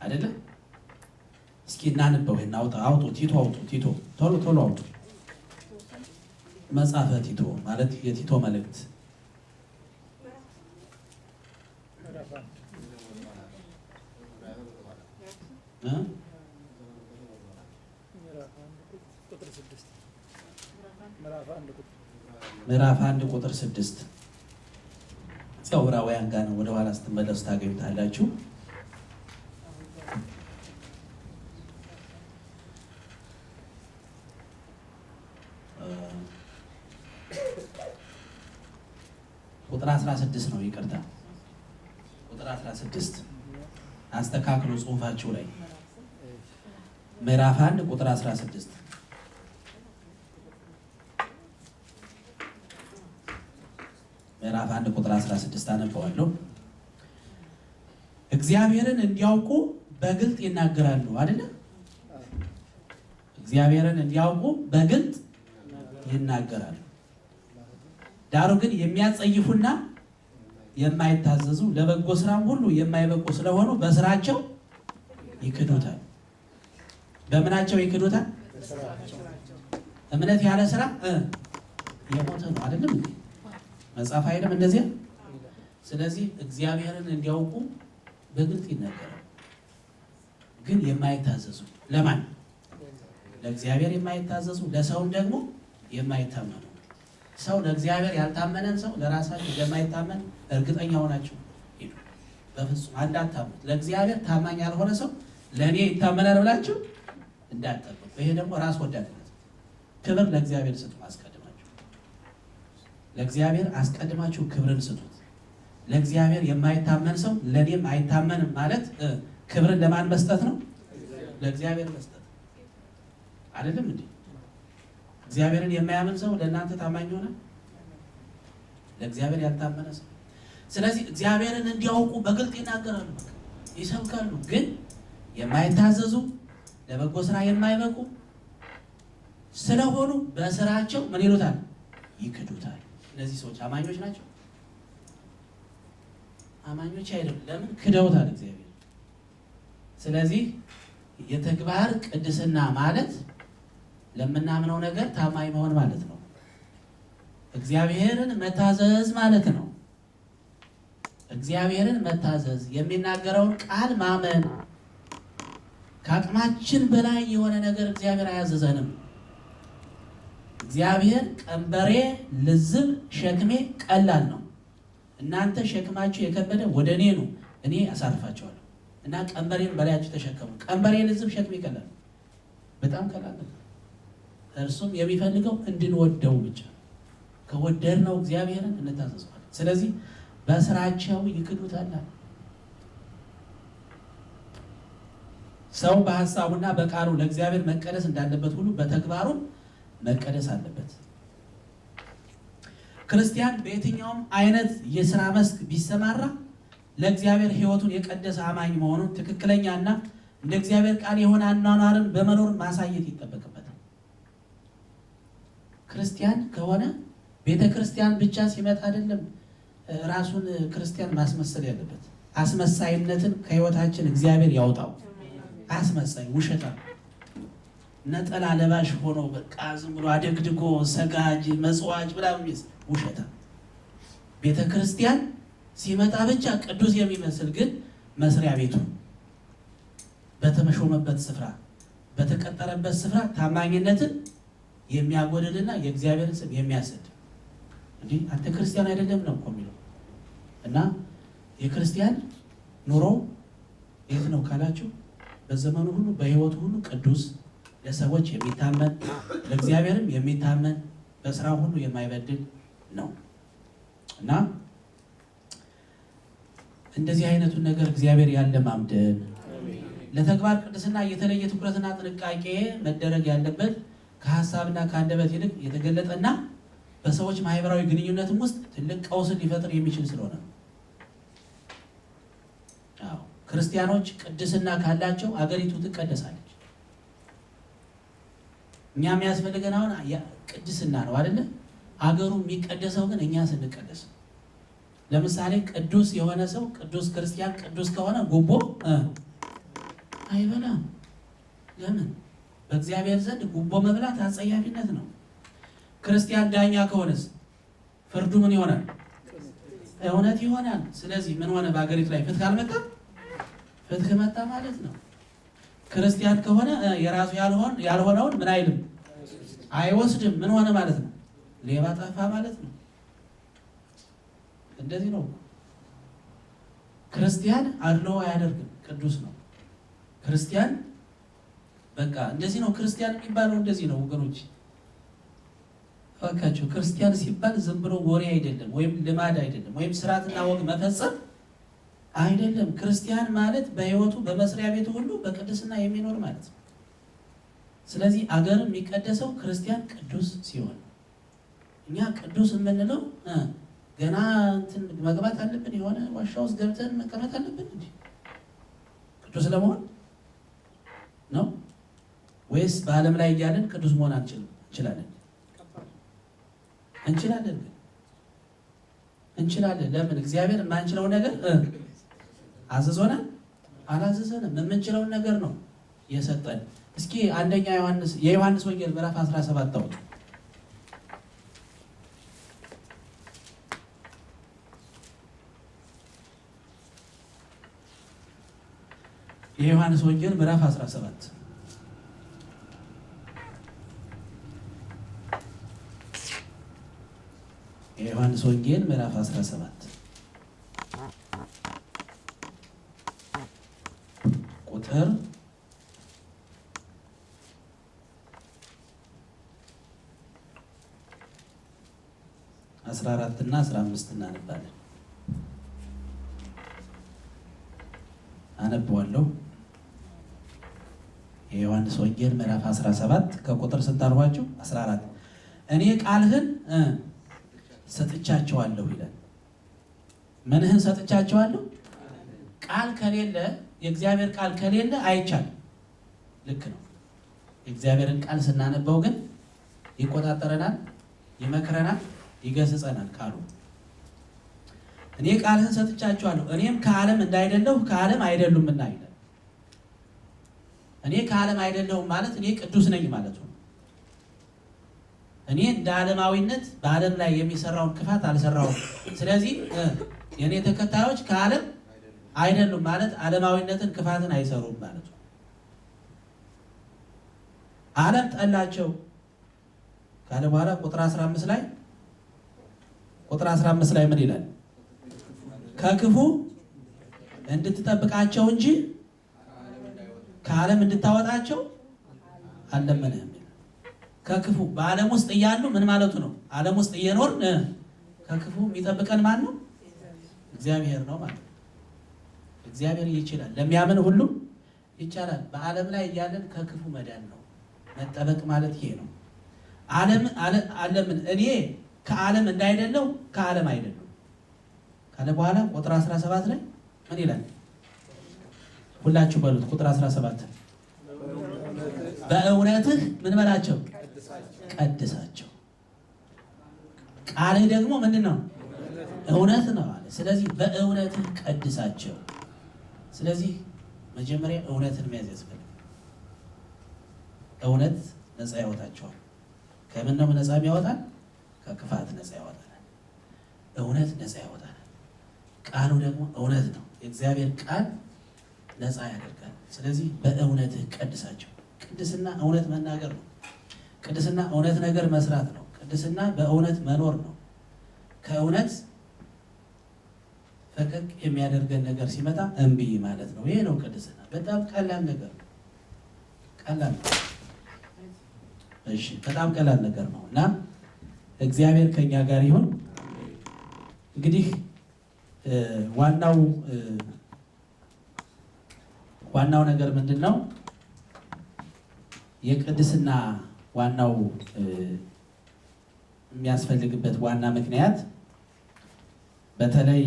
አይደለ? እስኪ እናንበው። አውጡ ቲቶ ቶሎ አውጡ። መጽሐፈ ቲቶ ማለት የቲቶ መልእክት ምዕራፍ 1:6 እዚያው ዕብራውያን ጋር ነው። ወደኋላ ስትመለሱ ታገኙታላችሁ። ቁጥር 16 ነው። ይቅርታ ቁጥር 16 አስተካክሉ ጽሑፋችሁ ላይ ምዕራፍ 1:16 ምዕራፍ 1:16 አነበዋለሁ። እግዚአብሔርን እንዲያውቁ በግልጥ ይናገራሉ አይደለ? እግዚአብሔርን እንዲያውቁ በግልጥ ይናገራሉ። ዳሩ ግን የሚያጸይፉና የማይታዘዙ ለበጎ ስራም ሁሉ የማይበቁ ስለሆኑ በስራቸው ይክዱታል። በምናቸው ይክዱታል? እምነት ያለ ስራ የሞተ ነው አይደለም እንዴ? መጽሐፍ አይደለም እንደዚያ። ስለዚህ እግዚአብሔርን እንዲያውቁ በግልጥ ይናገራል። ግን የማይታዘዙ ለማን? ለእግዚአብሔር የማይታዘዙ ለሰውም ደግሞ የማይታመኑ። ሰው ለእግዚአብሔር ያልታመነን ሰው ለራሳችሁ ለማይታመን እርግጠኛ ሆናችሁ ሂዱ። በፍጹም እንዳታምኑት። ለእግዚአብሔር ታማኝ ያልሆነ ሰው ለእኔ ይታመናል ብላችሁ እንዳትጠብቁ። ይሄ ደግሞ ራስ ወዳድነት። ክብር ለእግዚአብሔር ስጡ። አስቀድማችሁ ለእግዚአብሔር አስቀድማችሁ ክብርን ስጡት። ለእግዚአብሔር የማይታመን ሰው ለእኔም አይታመንም ማለት ክብርን ለማን መስጠት ነው? ለእግዚአብሔር መስጠት አይደለም እንዴ? እግዚአብሔርን የማያምን ሰው ለእናንተ ታማኝ ሆነ? ለእግዚአብሔር ያልታመነ ሰው። ስለዚህ እግዚአብሔርን እንዲያውቁ በግልጥ ይናገራሉ፣ ይሰብካሉ። ግን የማይታዘዙ ለበጎ ስራ የማይበቁ ስለሆኑ በስራቸው ምን ይሉታል? ይክዱታል። እነዚህ ሰዎች አማኞች ናቸው? አማኞች አይደሉም። ለምን? ክደውታል እግዚአብሔር። ስለዚህ የተግባር ቅድስና ማለት ለምናምነው ነገር ታማኝ መሆን ማለት ነው። እግዚአብሔርን መታዘዝ ማለት ነው። እግዚአብሔርን መታዘዝ የሚናገረውን ቃል ማመን። ከአቅማችን በላይ የሆነ ነገር እግዚአብሔር አያዘዘንም። እግዚአብሔር ቀንበሬ ልዝብ ሸክሜ ቀላል ነው፣ እናንተ ሸክማችሁ የከበደ ወደ እኔ ነው፣ እኔ አሳርፋችኋለሁ። እና ቀንበሬን በላያችሁ ተሸከሙ። ቀንበሬን ህዝብ ሸክም ይቀላል፣ በጣም ቀላል ነው። እርሱም የሚፈልገው እንድንወደው ብቻ። ከወደድነው እግዚአብሔርን እንታዘዘዋለን። ስለዚህ በስራቸው ይክዱታል። ሰው በሐሳቡና በቃሉ ለእግዚአብሔር መቀደስ እንዳለበት ሁሉ በተግባሩ መቀደስ አለበት። ክርስቲያን በየትኛውም አይነት የሥራ መስክ ቢሰማራ ለእግዚአብሔር ሕይወቱን የቀደሰ አማኝ መሆኑን ትክክለኛና እንደ እግዚአብሔር ቃል የሆነ አኗኗርን በመኖር ማሳየት ይጠበቅበታል። ክርስቲያን ከሆነ ቤተ ክርስቲያን ብቻ ሲመጣ አይደለም ራሱን ክርስቲያን ማስመሰል ያለበት። አስመሳይነትን ከሕይወታችን እግዚአብሔር ያውጣው። አስመሳይ ውሸታ ነጠላ ለባሽ ሆኖ በቃ ዝም ብሎ አደግድጎ ሰጋጅ መጽዋጅ ምናምን ውሸታ። ቤተ ክርስቲያን ሲመጣ ብቻ ቅዱስ የሚመስል ግን መስሪያ ቤቱ በተመሾመበት ስፍራ በተቀጠረበት ስፍራ ታማኝነትን የሚያጎድልና የእግዚአብሔርን ስም የሚያሰድ እንዲህ አንተ ክርስቲያን አይደለም ነው እኮ የሚለው። እና የክርስቲያን ኑሮ የት ነው ካላችሁ በዘመኑ ሁሉ በሕይወቱ ሁሉ ቅዱስ፣ ለሰዎች የሚታመን ለእግዚአብሔርም የሚታመን በስራው ሁሉ የማይበድል ነው። እና እንደዚህ አይነቱን ነገር እግዚአብሔር ያለማምደን። ለተግባር ቅድስና የተለየ ትኩረትና ጥንቃቄ መደረግ ያለበት ከሀሳብና ከአንደበት ይልቅ የተገለጠና በሰዎች ማህበራዊ ግንኙነትም ውስጥ ትልቅ ቀውስን ሊፈጥር የሚችል ስለሆነ ነው። ክርስቲያኖች ቅድስና ካላቸው አገሪቱ ትቀደሳለች። እኛ የሚያስፈልገን አሁን ቅድስና ነው አይደለ? አገሩ የሚቀደሰው ግን እኛ ስንቀደስ። ለምሳሌ ቅዱስ የሆነ ሰው ቅዱስ ክርስቲያን ቅዱስ ከሆነ ጉቦ አይበላም። ለምን? በእግዚአብሔር ዘንድ ጉቦ መብላት አጸያፊነት ነው። ክርስቲያን ዳኛ ከሆነስ ፍርዱ ምን ይሆናል? እውነት ይሆናል። ስለዚህ ምን ሆነ? በአገሪቱ ላይ ፍትህ አልመጣም። ፍትህ መጣ ማለት ነው። ክርስቲያን ከሆነ የራሱ ያልሆነውን ምን አይልም አይወስድም። ምን ሆነ ማለት ነው? ሌባ ጠፋ ማለት ነው። እንደዚህ ነው። ክርስቲያን አድሎ አያደርግም፣ ቅዱስ ነው። ክርስቲያን በቃ እንደዚህ ነው። ክርስቲያን የሚባለው እንደዚህ ነው ወገኖች። እባካችሁ ክርስቲያን ሲባል ዝም ብሎ ወሬ አይደለም፣ ወይም ልማድ አይደለም፣ ወይም ስርዓትና ወግ መፈጸም አይደለም። ክርስቲያን ማለት በሕይወቱ በመስሪያ ቤቱ ሁሉ በቅድስና የሚኖር ማለት ነው። ስለዚህ አገር የሚቀደሰው ክርስቲያን ቅዱስ ሲሆን፣ እኛ ቅዱስ የምንለው ገና እንትን መግባት አለብን፣ የሆነ ዋሻ ውስጥ ገብተን መቀመጥ አለብን እንጂ ቅዱስ ለመሆን ነው? ወይስ በዓለም ላይ እያለን ቅዱስ መሆን አንችልም? እንችላለን። እንችላለን። ለምን? እግዚአብሔር የማንችለው ነገር አዘዞናል? አላዘዘንም። የምንችለውን ነገር ነው የሰጠን። እስኪ አንደኛ የዮሐንስ ወንጌል ምዕራፍ 17 ታውቁ። የዮሐንስ ወንጌል ምዕራፍ 17 የዮሐንስ ወንጌል ምዕራፍ 17 ቁጥር 14 እና 15 እናነባለን። አነበዋለሁ። የዮሐንስ ወንጌል ምዕራፍ 17 ከቁጥር ስንት አልኋችሁ? 14 እኔ ቃልህን ሰጥቻቸዋለሁ ይላል። ምንህን ሰጥቻቸዋለሁ? ቃል ከሌለ የእግዚአብሔር ቃል ከሌለ አይቻልም። ልክ ነው። የእግዚአብሔርን ቃል ስናነበው ግን ይቆጣጠረናል፣ ይመክረናል፣ ይገስጸናል። ቃሉ እኔ ቃልህን ሰጥቻቸዋለሁ እኔም ከዓለም እንዳይደለሁ ከዓለም አይደሉምና ይላል። እኔ ከዓለም አይደለሁም ማለት እኔ ቅዱስ ነኝ ማለት ነው። እኔ እንደ ዓለማዊነት በዓለም ላይ የሚሰራውን ክፋት አልሰራውም። ስለዚህ የእኔ ተከታዮች ከዓለም አይደሉም ማለት ዓለማዊነትን ክፋትን አይሰሩም ማለት ነው። ዓለም ጠላቸው ካለ በኋላ ቁጥር 15 ላይ ምን ይላል? ከክፉ እንድትጠብቃቸው እንጂ ከዓለም እንድታወጣቸው አልለመንህም። ከክፉ በዓለም ውስጥ እያሉ ምን ማለቱ ነው? ዓለም ውስጥ እየኖርን ከክፉ የሚጠብቀን ማን ነው? እግዚአብሔር ነው ማለት ነው። እግዚአብሔር ይችላል፣ ለሚያምን ሁሉ ይቻላል። በዓለም ላይ እያለን ከክፉ መዳን ነው መጠበቅ ማለት ይሄ ነው። ዓለምን እኔ ከዓለም እንዳይደለው ከዓለም አይደለም ካለ በኋላ ቁጥር 17 ላይ ምን ይላል? ሁላችሁ በሉት። ቁጥር 17 በእውነትህ ምን በላቸው? ቀድሳቸው። ቃልህ ደግሞ ምንድነው? እውነት ነው አለ። ስለዚህ በእውነትህ ቀድሳቸው። ስለዚህ መጀመሪያ እውነትን መያዝ ያስፈልጋል። እውነት ነፃ ያወጣቸዋል። ከምን ነው ነፃ የሚያወጣን? ከክፋት ነፃ ያወጣናል። እውነት ነፃ ያወጣናል። ቃሉ ደግሞ እውነት ነው። የእግዚአብሔር ቃል ነፃ ያደርጋል። ስለዚህ በእውነትህ ቀድሳቸው። ቅድስና እውነት መናገር ነው። ቅድስና እውነት ነገር መስራት ነው። ቅድስና በእውነት መኖር ነው። ከእውነት ፈቀቅ የሚያደርገን ነገር ሲመጣ እምቢ ማለት ነው። ይሄ ነው ቅድስና። በጣም ቀላል ነገር ነው። ቀላል ነው። እሺ፣ በጣም ቀላል ነገር ነው እና እግዚአብሔር ከኛ ጋር ይሁን። እንግዲህ ዋናው ነገር ምንድን ነው? የቅድስና ዋናው የሚያስፈልግበት ዋና ምክንያት በተለይ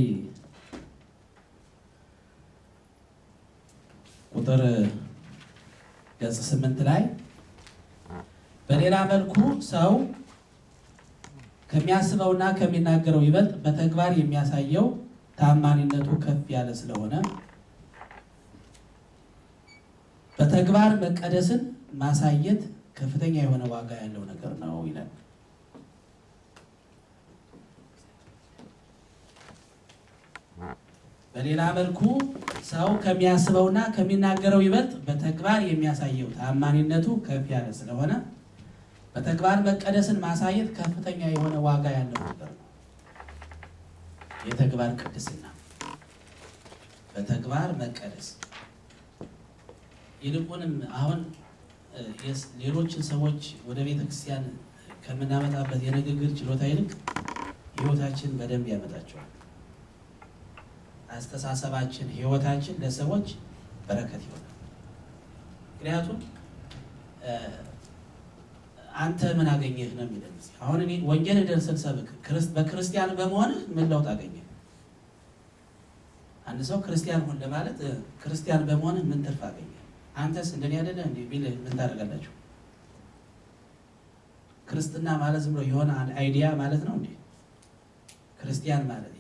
ቁጥር ገጽ 8 ላይ በሌላ መልኩ ሰው ከሚያስበውና ከሚናገረው ይበልጥ በተግባር የሚያሳየው ታማኝነቱ ከፍ ያለ ስለሆነ በተግባር መቀደስን ማሳየት ከፍተኛ የሆነ ዋጋ ያለው ነገር ነው ይላል። በሌላ መልኩ ሰው ከሚያስበውና ከሚናገረው ይበልጥ በተግባር የሚያሳየው ታማኝነቱ ከፍ ያለ ስለሆነ በተግባር መቀደስን ማሳየት ከፍተኛ የሆነ ዋጋ ያለው ነገር ነው። የተግባር ቅድስና፣ በተግባር መቀደስ። ይልቁንም አሁን ሌሎችን ሰዎች ወደ ቤተክርስቲያን ከምናመጣበት የንግግር ችሎታ ይልቅ ሕይወታችን በደንብ ያመጣቸዋል። አስተሳሰባችን፣ ሕይወታችን ለሰዎች በረከት ይሆናል። ምክንያቱም አንተ ምን አገኘህ ነው የሚለው። አሁን እኔ ወንጌል ደርሰን ሰብክ በክርስቲያን በመሆንህ ምን ለውጥ አገኘህ? አንድ ሰው ክርስቲያን ሆን ለማለት ክርስቲያን በመሆንህ ምን ትርፍ አገኘህ? አንተስ እንደኔ አይደለ እንዴ ቢል ምን ታደርጋላችሁ? ክርስትና ማለት ዝም ብሎ የሆነ አይዲያ ማለት ነው እንዴ? ክርስቲያን ማለት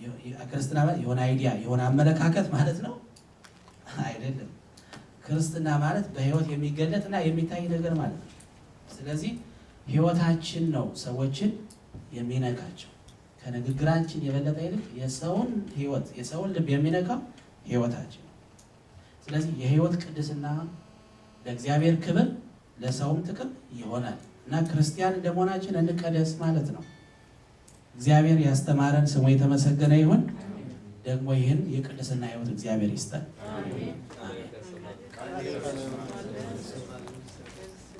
ክርስትና ማለት የሆነ አይዲያ የሆነ አመለካከት ማለት ነው አይደለም። ክርስትና ማለት በህይወት የሚገለጥና የሚታይ ነገር ማለት ነው። ስለዚህ ህይወታችን ነው ሰዎችን የሚነካቸው። ከንግግራችን የበለጠ ይልቅ የሰውን ህይወት የሰውን ልብ የሚነካው ህይወታችን ነው። ስለዚህ የህይወት ቅድስና ለእግዚአብሔር ክብር ለሰውም ጥቅም ይሆናል እና ክርስቲያን እንደመሆናችን እንቀደስ ማለት ነው። እግዚአብሔር ያስተማረን ስሙ የተመሰገነ ይሁን። ደግሞ ይህን የቅድስና ህይወት እግዚአብሔር ይስጠን።